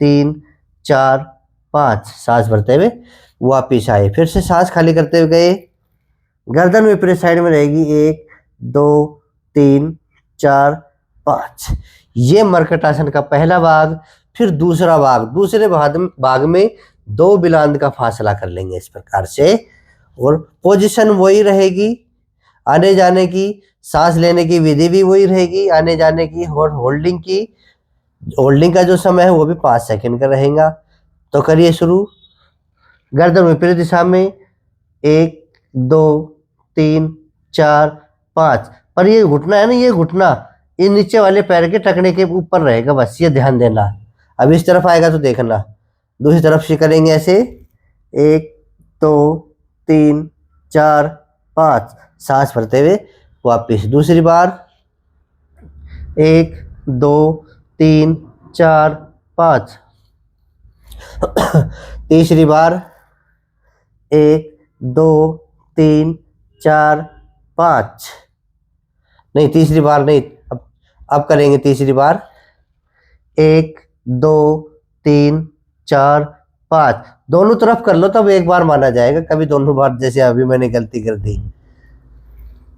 3 4 5, सांस भरते हुए वापिस आए। फिर से सांस खाली करते हुए गए, गर्दन विपरीत साइड में रहेगी, 1 2 3 4 5। ये मरकट आसन का पहला भाग। फिर दूसरा भाग, दूसरे भाग में 2 बिलांद का फासला कर लेंगे इस प्रकार से, और पोजीशन वही रहेगी, आने जाने की, सांस लेने की विधि भी वही रहेगी, आने जाने की, और होल्डिंग की, होल्डिंग का जो समय है वो भी 5 सेकंड का रहेगा। तो करिए शुरू। गर्दन विपरीत दिशा में 1 2 3 4 5, पर ये घुटना है ना, ये घुटना ये नीचे वाले पैर के टकने के ऊपर रहेगा, बस ये ध्यान देना। अब इस तरफ आएगा तो देखना, दूसरी तरफ से करेंगे ऐसे, 1 2 3 4 5, सांस भरते हुए वापिस। दूसरी बार 1 2 3 4 5, तीसरी बार 1 2 3 4 5, नहीं तीसरी बार नहीं, अब करेंगे तीसरी बार, 1 2 3 4 5, दोनों तरफ कर लो तब एक बार माना जाएगा, कभी दोनों बार जैसे अभी मैंने गलती कर दी।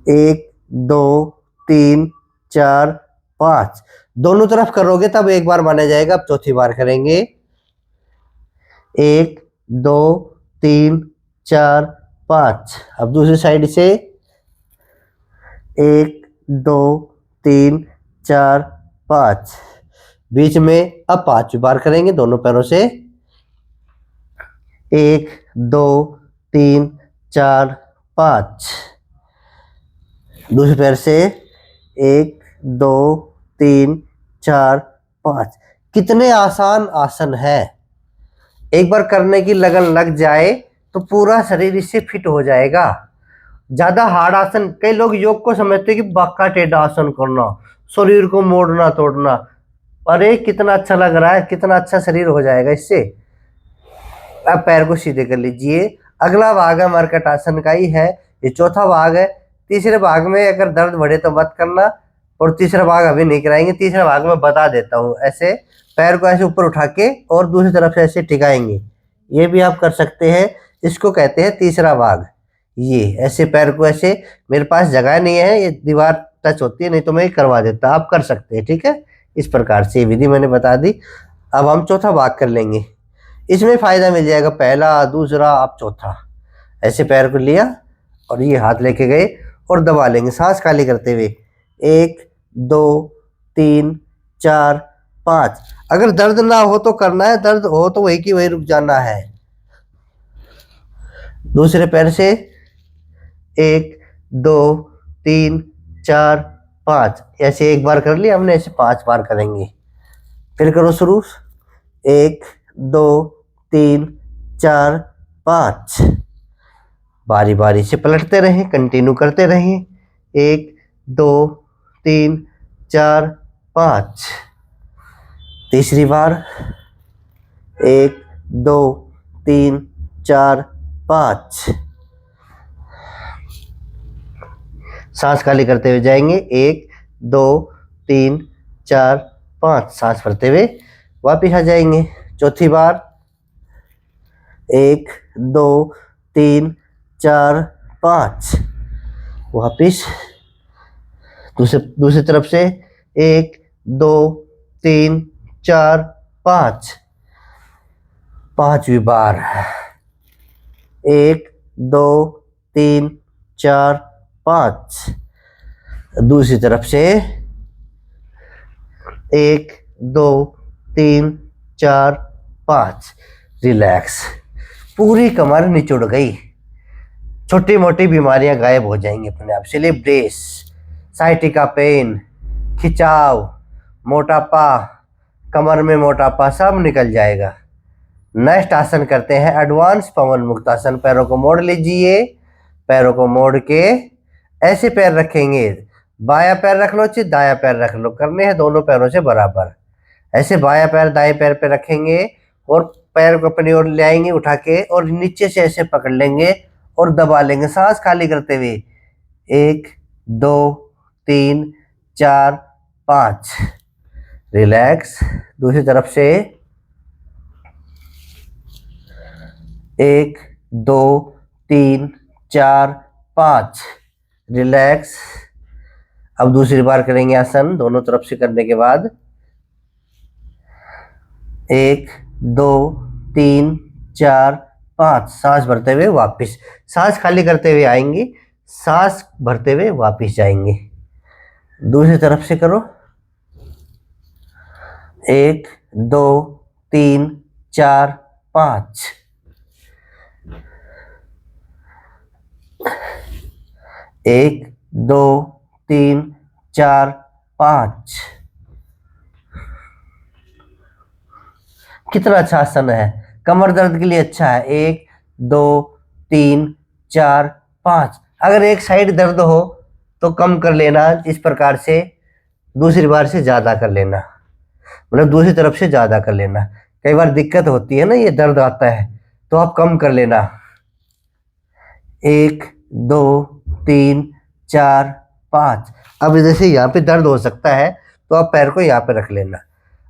1 2 3 4 5, दोनों तरफ करोगे तब एक बार माना जाएगा। अब चौथी बार करेंगे, 1 2 3 4 5, अब दूसरी साइड से 1 2 3 4 5, बीच में अब 5 बार करेंगे दोनों पैरों से, 1 2 3 4 5, दूसरे पैर से 1 2 3 4 5। कितने आसान आसन है, एक बार करने की लगन लग जाए तो पूरा शरीर इससे फिट हो जाएगा। ज्यादा हार्ड आसन, कई लोग योग को समझते हैं कि बाका टेढ़ा आसन करना, शरीर को मोड़ना तोड़ना, अरे कितना अच्छा लग रहा है, कितना अच्छा शरीर हो जाएगा इससे। अब पैर को सीधे कर लीजिए। अगला भाग है मरकट आसन का ही है, ये चौथा भाग है। तीसरे भाग में अगर दर्द बढ़े तो मत करना, और तीसरा भाग अभी नहीं कराएंगे, तीसरा भाग में बता देता हूँ। ऐसे पैर को ऐसे ऊपर उठा के और दूसरी तरफ से ऐसे टिकाएंगे, ये भी आप कर सकते हैं। इसको कहते हैं तीसरा भाग। ये ऐसे पैर को ऐसे, मेरे पास जगह नहीं है, ये दीवार टच होती है, नहीं तो मैं करवा देता, आप कर सकते हैं, ठीक है। इस प्रकार से विधि मैंने बता दी। अब हम चौथा भाग कर लेंगे, इसमें फायदा मिल जाएगा, पहला दूसरा अब चौथा। ऐसे पैर को लिया और ये हाथ लेके गए और दबा लेंगे सांस खाली करते हुए, 1 2 3 4 5। अगर दर्द ना हो तो करना है, दर्द हो तो वही की वही रुक जाना है। दूसरे पैर से 1 2 3 4 5, ऐसे एक बार कर लिया हमने, ऐसे 5 बार करेंगे। फिर करो शुरू, 1 2 3 4 5। बारी बारी से पलटते रहें, कंटिन्यू करते रहें, 1 2 3 4 5। तीसरी बार 1 2 3 4 5। सांस खाली करते हुए जाएंगे, 1 2 3 4 5, सांस भरते हुए वापिस आ जाएंगे। चौथी बार 1 2 3 4 5, वापिस दूसरी तरफ से 1 2 3 4 5। पांचवी बार 1 2 3 4 5। दूसरी तरफ से 1 2 3 4 5। रिलैक्स, पूरी कमर निचुड़ गई, छोटी मोटी बीमारियां गायब हो जाएंगी अपने आप से। लिए ब्रेस, साइटिका पेन, खिंचाव, मोटापा, कमर में मोटापा सब निकल जाएगा। नेक्स्ट आसन करते हैं एडवांस पवन मुक्तासन। पैरों को मोड़ लीजिए, पैरों को मोड़ के ऐसे पैर रखेंगे, बायां पैर रख लो चाहे दायां पैर रख लो, करने हैं दोनों पैरों से बराबर। ऐसे बायां पैर दाएं पैर पे रखेंगे और पैर को अपनी ओर ले आएंगे उठा के, और नीचे से ऐसे पकड़ लेंगे और दबा लेंगे सांस खाली करते हुए, 1 2 3 4 5। रिलैक्स। दूसरी तरफ से 1 2 3 4 5। रिलैक्स। अब दूसरी बार करेंगे आसन, दोनों तरफ से करने के बाद 1 2 3 4 5। सांस भरते हुए वापस, सांस खाली करते हुए आएंगे, सांस भरते हुए वापस जाएंगे। दूसरी तरफ से करो, 1 2 3 4 5। 1 2 3 4 5। कितना अच्छा आसन है, कमर दर्द के लिए अच्छा है। 1 2 3 4 5। अगर एक साइड दर्द हो तो कम कर लेना, इस प्रकार से दूसरी बार से ज्यादा कर लेना, मतलब दूसरी तरफ से ज्यादा कर लेना। कई बार दिक्कत होती है ना, ये दर्द आता है तो आप कम कर लेना। 1 2 3 4 5। अब जैसे यहाँ पे दर्द हो सकता है तो आप पैर को यहाँ पे रख लेना,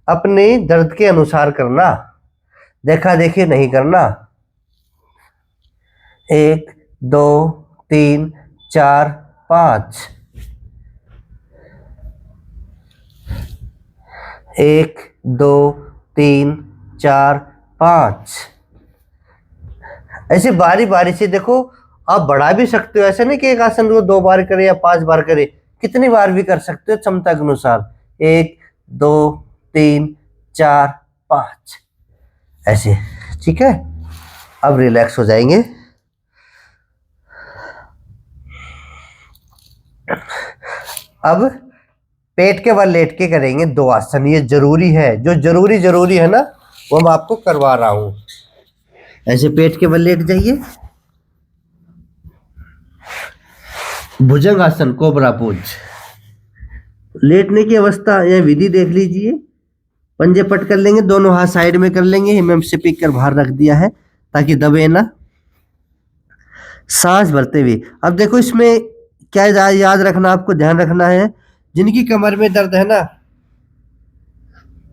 अपने दर्द के अनुसार करना, देखा देखी नहीं करना। 1 2 3 4 5। 1 2 3 4 5। ऐसे बारी बारी से देखो, आप बढ़ा भी सकते हो, ऐसे नहीं कि एक आसन को 2 बार करे या 5 बार करे, कितनी बार भी कर सकते हो क्षमता के अनुसार। 1 2 3 4 5, ऐसे, ठीक है। अब रिलैक्स हो जाएंगे। अब पेट के बल लेट के करेंगे 2 आसन, ये जरूरी है, जो जरूरी है ना वो मैं आपको करवा रहा हूं। ऐसे पेट के बल लेट जाइए, भुजंग आसन, कोबरा पोज। लेटने की अवस्था या विधि देख लीजिए, पंजे पट कर लेंगे, दोनों हाथ साइड में कर लेंगे, हिमम से पिक कर बाहर रख दिया है ताकि दबे ना। सांस भरते हुए, अब देखो इसमें क्या याद रखना, आपको ध्यान रखना है, जिनकी कमर में दर्द है ना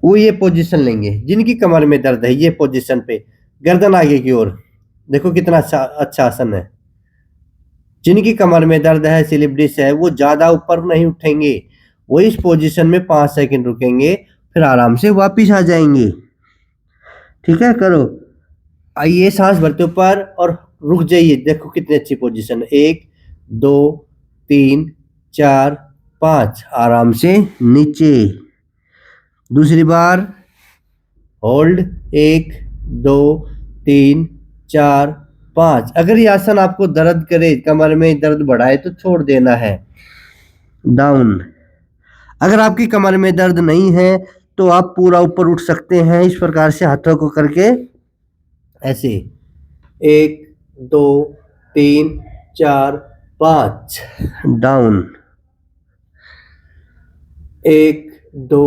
वो ये पोजीशन लेंगे, जिनकी कमर में दर्द है ये पोजीशन पे, गर्दन आगे की ओर, देखो कितना अच्छा आसन है। जिनकी कमर में दर्द है, स्लिप डिस्क है, वो ज्यादा ऊपर नहीं उठेंगे, वो इस पोजीशन में 5 सेकंड रुकेंगे, फिर आराम से वापिस आ जाएंगे। ठीक है, करो। आइए, सांस भरते ऊपर और रुक जाइए। देखो कितनी अच्छी पोजीशन है। 1 2 3 4 5, आराम से नीचे। दूसरी बार होल्ड, 1 2 3 4 5। अगर ये आसन आपको दर्द करे, कमर में दर्द बढ़ाए, तो छोड़ देना है। डाउन। अगर आपकी कमर में दर्द नहीं है तो आप पूरा ऊपर उठ सकते हैं, इस प्रकार से हाथों को करके, ऐसे 1 2 3 4 5। Down. 1 2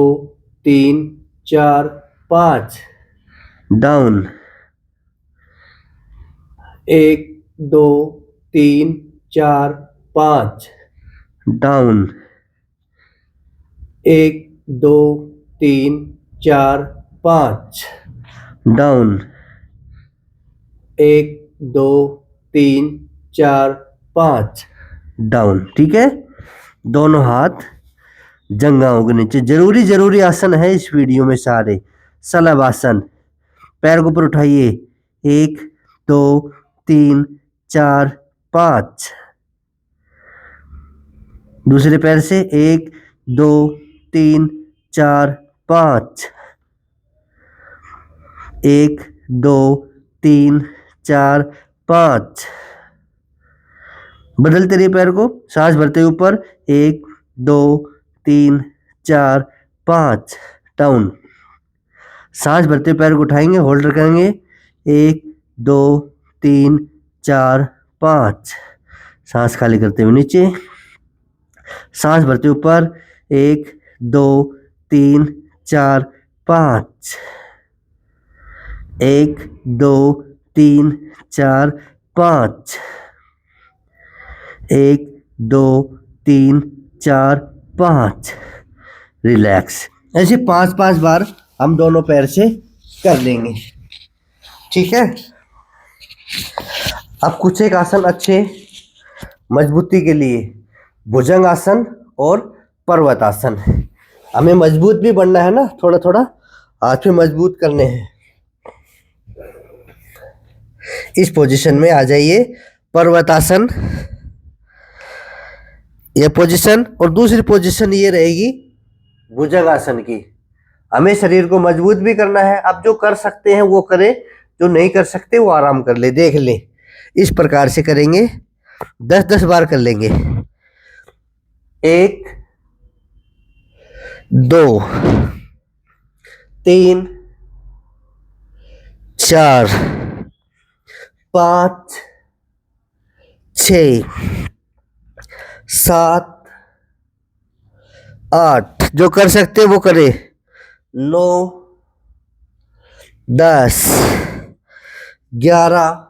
3 4 5। Down. 1 2 3 4 5। Down. 1 2 3 4 5। Down. 1 2 3 4 5। Down. ठीक है, दोनों हाथ जंघाओं के नीचे। जरूरी आसन है इस वीडियो में सारे। सलभ आसन। पैर को ऊपर उठाइए, 1 2 3 4 5। दूसरे पैर से 1 2 3 4 5। 1 2 3 4 5। बदलते रहिए पैर को, सांस भरते हुए ऊपर, 1 2 3 4 5। डाउन। सांस भरते पैर को उठाएंगे, होल्ड करेंगे, 1 2 3 4 5। सांस खाली करते हुए नीचे। सांस भरते ऊपर, 1 2 3 4 5। 1 2 3 4 5। 1 2 3 4 5। रिलैक्स। ऐसे 5 बार हम दोनों पैर से कर लेंगे। ठीक है। अब कुछ एक आसन अच्छे मजबूती के लिए, भुजंग आसन और पर्वत आसन। हमें मजबूत भी बनना है ना, थोड़ा थोड़ा हाथ में मजबूत करने हैं। इस पोजीशन में आ जाइए, पर्वत आसन, यह पोजीशन। और दूसरी पोजीशन ये रहेगी भुजंग आसन की। हमें शरीर को मजबूत भी करना है। अब जो कर सकते हैं वो करें, जो नहीं कर सकते वो आराम कर ले, देख ले। इस प्रकार से करेंगे, 10 बार कर लेंगे। 1 2 3 4 5 6 7 8। जो कर सकते वो करे। 9 10 11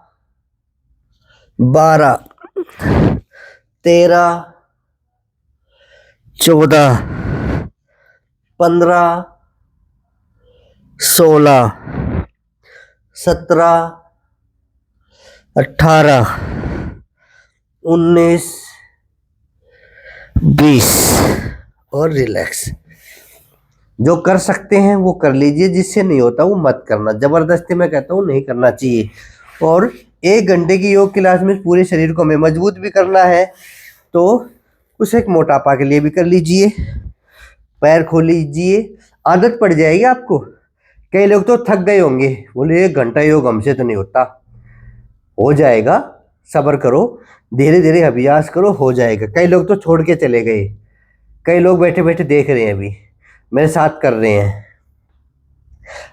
12 13 14 15 16 17 18 19 20। और रिलैक्स। जो कर सकते हैं वो कर लीजिए, जिससे नहीं होता वो मत करना। जबरदस्ती मैं कहता हूँ नहीं करना चाहिए। और 1 घंटे की योग क्लास में पूरे शरीर को हमें मजबूत भी करना है, तो उसे एक मोटापा के लिए भी कर लीजिए। पैर खोल लीजिए, आदत पड़ जाएगी आपको। कई लोग तो थक गए होंगे, बोले 1 घंटा योग हमसे तो नहीं होता। हो जाएगा, सब्र करो, धीरे धीरे अभ्यास करो, हो जाएगा। कई लोग तो छोड़ के चले गए, कई लोग बैठे बैठे देख रहे हैं, अभी मेरे साथ कर रहे हैं।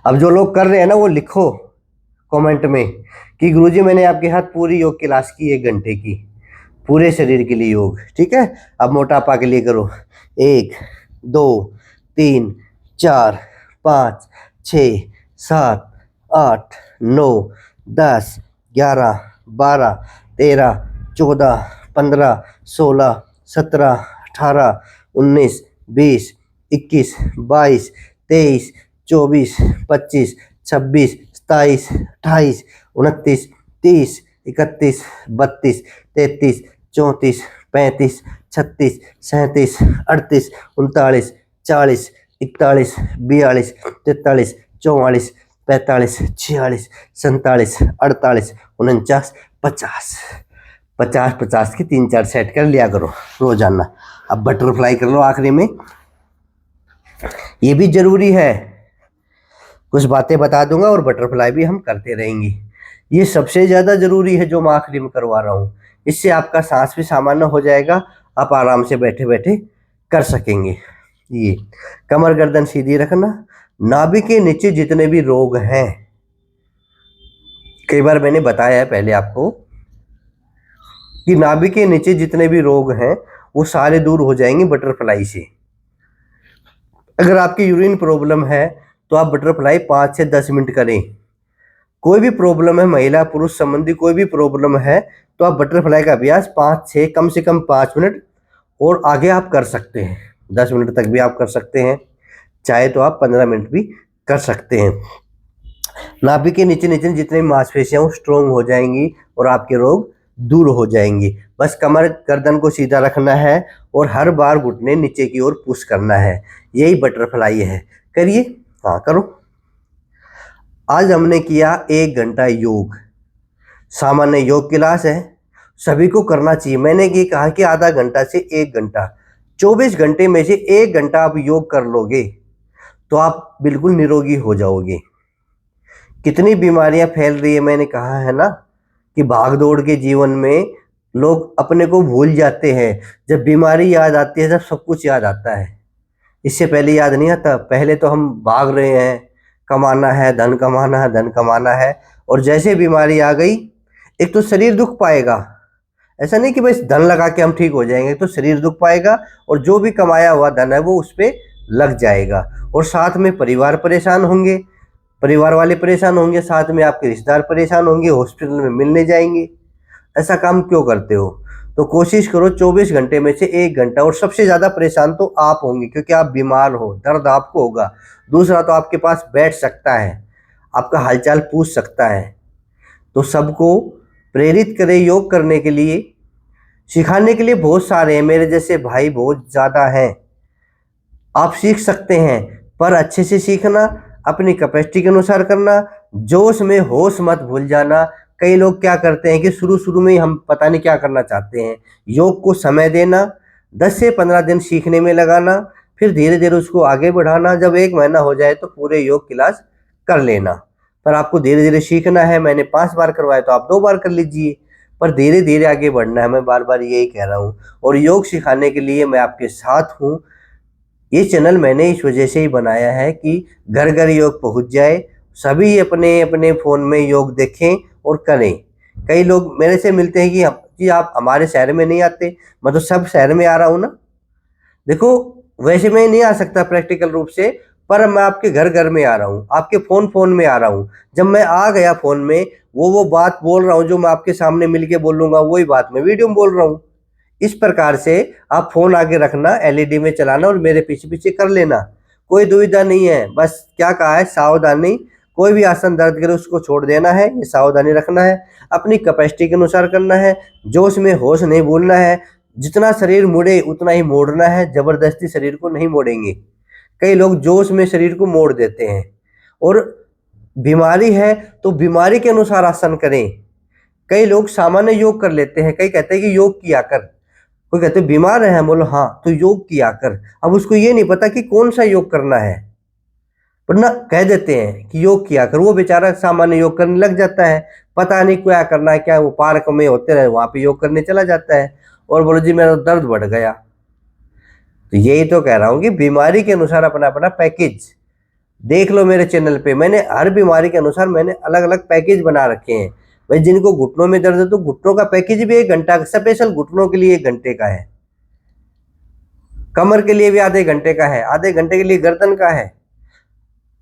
अब जो लोग कर रहे हैं ना, वो लिखो कमेंट में कि गुरुजी मैंने आपके साथ पूरी योग क्लास की, 1 घंटे की, पूरे शरीर के लिए योग। ठीक है, अब मोटापा के लिए करो। 1 2 3 4 5 6 7 8 9 10 11 12 13 14 15 16 17 18 19 20 21 22 23 24 25 26 27 28 29 30, 31, 32, 33, 34, 35, 36, 37, 38, 39, 40, 41, 42, 43, 44, 45, 46, 47, 48, 49, 50। 50 की 3-4 सेट कर लिया करो रोजाना। अब बटरफ्लाई कर लो आखिरी में, ये भी जरूरी है। कुछ बातें बता दूंगा और बटरफ्लाई भी हम करते रहेंगे। ये सबसे ज्यादा जरूरी है जो मैं आखिरी में करवा रहा हूँ। इससे आपका सांस भी सामान्य हो जाएगा, आप आराम से बैठे बैठे कर सकेंगे। ये कमर गर्दन सीधी रखना। नाभि के नीचे जितने भी रोग हैं, कई बार मैंने बताया है पहले आपको कि नाभि के नीचे जितने भी रोग हैं वो सारे दूर हो जाएंगे बटरफ्लाई से। अगर आपकी यूरिन प्रॉब्लम है तो आप बटरफ्लाई 5 से 10 मिनट करें। कोई भी प्रॉब्लम है, महिला पुरुष संबंधी कोई भी प्रॉब्लम है, तो आप बटरफ्लाई का अभ्यास 5 से कम 5 मिनट और आगे आप कर सकते हैं। 10 मिनट तक भी आप कर सकते हैं, चाहे तो आप 15 मिनट भी कर सकते हैं। नाभि के नीचे नीचे जितनी मांसपेशियां वो स्ट्रोंग हो जाएंगी और आपके रोग दूर हो जाएंगे। बस कमर गर्दन को सीधा रखना है और हर बार घुटने नीचे की ओर पुश करना है। यही बटरफ्लाई है। करिए, हाँ करो। आज हमने किया 1 घंटा योग। सामान्य योग क्लास है, सभी को करना चाहिए। मैंने ये कहा कि आधा घंटा से 1 घंटा, 24 घंटे में से 1 घंटा आप योग कर लोगे तो आप बिल्कुल निरोगी हो जाओगे। कितनी बीमारियां फैल रही है, मैंने कहा है ना कि भाग दौड़ के जीवन में लोग अपने को भूल जाते हैं। जब बीमारी याद आती है तब सब कुछ याद आता है, इससे पहले याद नहीं आता। पहले तो हम भाग रहे हैं, कमाना है, धन कमाना है, धन कमाना है, और जैसे बीमारी आ गई, एक तो शरीर दुख पाएगा। ऐसा नहीं कि बस धन लगा के हम ठीक हो जाएंगे, तो शरीर दुख पाएगा और जो भी कमाया हुआ धन है वो उस पर लग जाएगा, और साथ में परिवार परेशान होंगे, परिवार वाले परेशान होंगे, साथ में आपके रिश्तेदार परेशान होंगे, हॉस्पिटल में मिलने जाएंगे। ऐसा काम क्यों करते हो? तो कोशिश करो 24 घंटे में से 1 घंटा, और सबसे ज़्यादा परेशान तो आप होंगे क्योंकि आप बीमार हो, दर्द आपको होगा। दूसरा तो आपके पास बैठ सकता है, आपका हालचाल पूछ सकता है। तो सबको प्रेरित करें योग करने के लिए। सिखाने के लिए बहुत सारे हैं, मेरे जैसे भाई बहुत ज़्यादा हैं, आप सीख सकते हैं, पर अच्छे से सीखना, अपनी कैपेसिटी के अनुसार करना, जोश में होश मत भूल जाना। कई लोग क्या करते हैं कि शुरू शुरू में ही हम पता नहीं क्या करना चाहते हैं। योग को समय देना, 10 से 15 दिन सीखने में लगाना, फिर धीरे धीरे उसको आगे बढ़ाना। जब 1 महीना हो जाए तो पूरे योग क्लास कर लेना। पर आपको धीरे धीरे सीखना है। मैंने 5 बार करवाया तो आप 2 बार कर लीजिए, पर धीरे धीरे आगे बढ़ना है। मैं बार बार यही कह रहा हूँ, और योग सिखाने के लिए मैं आपके साथ हूँ। ये चैनल मैंने इस वजह से ही बनाया है कि घर घर योग पहुंच जाए, सभी अपने अपने फ़ोन में योग देखें और करें। कई लोग मेरे से मिलते हैं कि आप हमारे शहर में नहीं आते। मैं तो सब शहर में आ रहा हूँ ना। देखो, वैसे मैं नहीं आ सकता प्रैक्टिकल रूप से, पर मैं आपके घर घर में आ रहा हूँ, आपके फ़ोन में आ रहा हूँ। जब मैं आ गया फ़ोन में, वो बात बोल रहा हूँ जो मैं आपके सामने मिलके बोलूँगा, वही बात मैं वीडियो में बोल रहा हूँ। इस प्रकार से आप फोन आगे रखना, एलईडी में चलाना और मेरे पीछे पीछे कर लेना, कोई दुविधा नहीं है। बस क्या कहा है, सावधानी। कोई भी आसन दर्द करे उसको छोड़ देना है, ये सावधानी रखना है, अपनी कैपेसिटी के अनुसार करना है, जोश में होश नहीं भूलना है। जितना शरीर मुड़े उतना ही मोड़ना है, जबरदस्ती शरीर को नहीं मोड़ेंगे। कई लोग जोश में शरीर को मोड़ देते हैं, और बीमारी है तो बीमारी के अनुसार आसन करें। कई लोग सामान्य योग कर लेते हैं, कई कहते हैं कि योग किया कर, कोई कहते बीमार है, बोलो हाँ तो योग किया कर। अब उसको ये नहीं पता कि कौन सा योग करना है, पर ना कह देते हैं कि योग किया कर, वो बेचारा सामान्य योग करने लग जाता है, पता नहीं क्या करना है, क्या वो पार्क में होते रहे वहां पे योग करने चला जाता है, और बोलो जी मेरा दर्द बढ़ गया। तो यही तो कह रहा हूँ कि बीमारी के अनुसार अपना अपना पैकेज देख लो। मेरे चैनल पे मैंने हर बीमारी के अनुसार मैंने अलग अलग पैकेज बना रखे हैं। भाई जिनको घुटनों में दर्द है तो घुटनों का पैकेज भी 1 घंटा स्पेशल घुटनों के लिए 1 घंटे का है, कमर के लिए भी आधे घंटे का है, आधे घंटे के लिए गर्दन का है।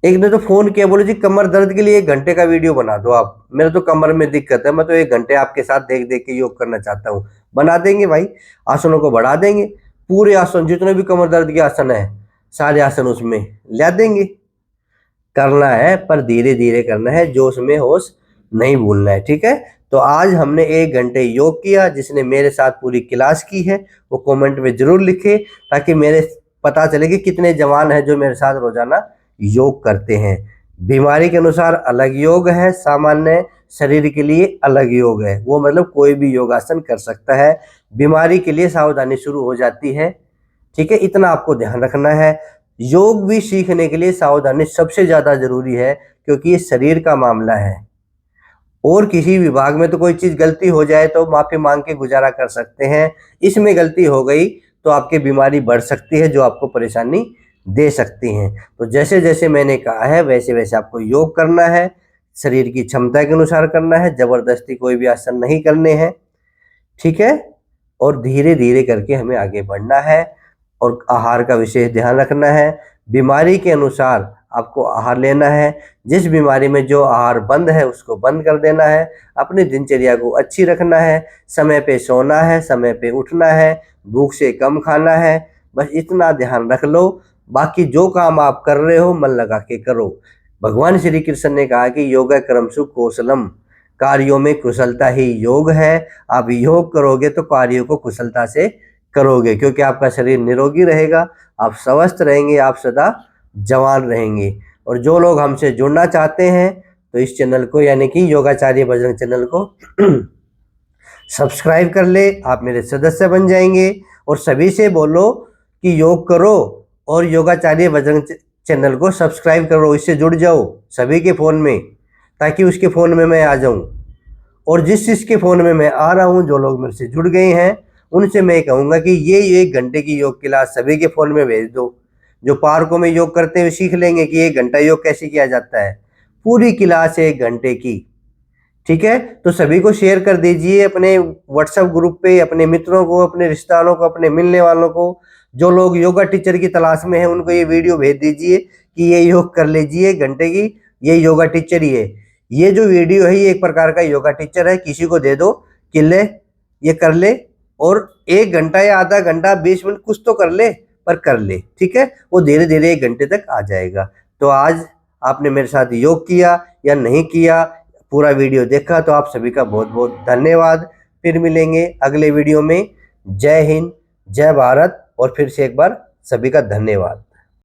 एक ने तो फोन किया, बोले जी कमर दर्द के लिए 1 घंटे का वीडियो बना दो आप, मेरे तो कमर में दिक्कत है, मैं तो 1 घंटे आपके साथ देख देख के योग करना चाहता हूँ। बना देंगे भाई, आसनों को बढ़ा देंगे, पूरे आसन जितने भी कमर दर्द के आसन है सारे आसन उसमें ला देंगे। करना है पर धीरे धीरे करना है, जोश में होश नहीं भूलना है, ठीक है। तो आज हमने 1 घंटे योग किया। जिसने मेरे साथ पूरी क्लास की है वो कमेंट में जरूर लिखे, ताकि मेरे पता चले कि कितने जवान हैं जो मेरे साथ रोजाना योग करते हैं। बीमारी के अनुसार अलग योग है, सामान्य शरीर के लिए अलग योग है। वो मतलब कोई भी योगासन कर सकता है। बीमारी के लिए सावधानी शुरू हो जाती है, ठीक है, इतना आपको ध्यान रखना है। योग भी सीखने के लिए सावधानी सबसे ज्यादा जरूरी है, क्योंकि ये शरीर का मामला है। और किसी विभाग में तो कोई चीज गलती हो जाए तो माफी मांग के गुजारा कर सकते हैं, इसमें गलती हो गई तो आपकी बीमारी बढ़ सकती है, जो आपको परेशानी दे सकती हैं। तो जैसे जैसे मैंने कहा है वैसे वैसे आपको योग करना है, शरीर की क्षमता के अनुसार करना है, जबरदस्ती कोई भी आसन नहीं करने हैं, ठीक है। और धीरे धीरे करके हमें आगे बढ़ना है, और आहार का विशेष ध्यान रखना है। बीमारी के अनुसार आपको आहार लेना है। जिस बीमारी में जो आहार बंद है उसको बंद कर देना है। अपनी दिनचर्या को अच्छी रखना है, समय पे सोना है, समय पे उठना है, भूख से कम खाना है, बस इतना ध्यान रख लो। बाकी जो काम आप कर रहे हो मन लगा के करो। भगवान श्री कृष्ण ने कहा कि योग कर्मसु कौशलम, कार्यों में कुशलता ही योग है। आप योग करोगे तो कार्यों को कुशलता से करोगे, क्योंकि आपका शरीर निरोगी रहेगा, आप स्वस्थ रहेंगे, आप सदा जवान रहेंगे। और जो लोग हमसे जुड़ना चाहते हैं तो इस चैनल को यानी कि योगाचार्य बजरंग चैनल को सब्सक्राइब कर ले, आप मेरे सदस्य बन जाएंगे। और सभी से बोलो कि योग करो और योगाचार्य बजरंग चैनल को सब्सक्राइब करो, इससे जुड़ जाओ सभी के फ़ोन में, ताकि उसके फ़ोन में मैं आ जाऊं। और जिस के फ़ोन में मैं आ रहा हूं, जो लोग मेरे से जुड़ गए हैं उनसे मैं कहूँगा कि ये 1 घंटे की योग क्लास सभी के फ़ोन में भेज दो। जो पार्कों में योग करते हुए सीख लेंगे कि 1 घंटा योग कैसे किया जाता है, पूरी क्लास 1 घंटे की, ठीक है। तो सभी को शेयर कर दीजिए अपने व्हाट्सएप ग्रुप पे, अपने मित्रों को, अपने रिश्तेदारों को, अपने मिलने वालों को। जो लोग योगा टीचर की तलाश में हैं उनको ये वीडियो भेज दीजिए कि ये योग कर लीजिए 1 घंटे की, ये योगा टीचर ही है। ये जो वीडियो है ये एक प्रकार का योगा टीचर है, किसी को दे दो कि ले ये कर ले, और 1 घंटा या आधा घंटा 20 मिनट कुछ तो कर ले, पर कर ले, ठीक है। वो धीरे धीरे 1 घंटे तक आ जाएगा। तो आज आपने मेरे साथ योग किया या नहीं किया, पूरा वीडियो देखा, तो आप सभी का बहुत बहुत धन्यवाद। फिर मिलेंगे अगले वीडियो में। जय हिंद, जय भारत, और फिर से एक बार सभी का धन्यवाद।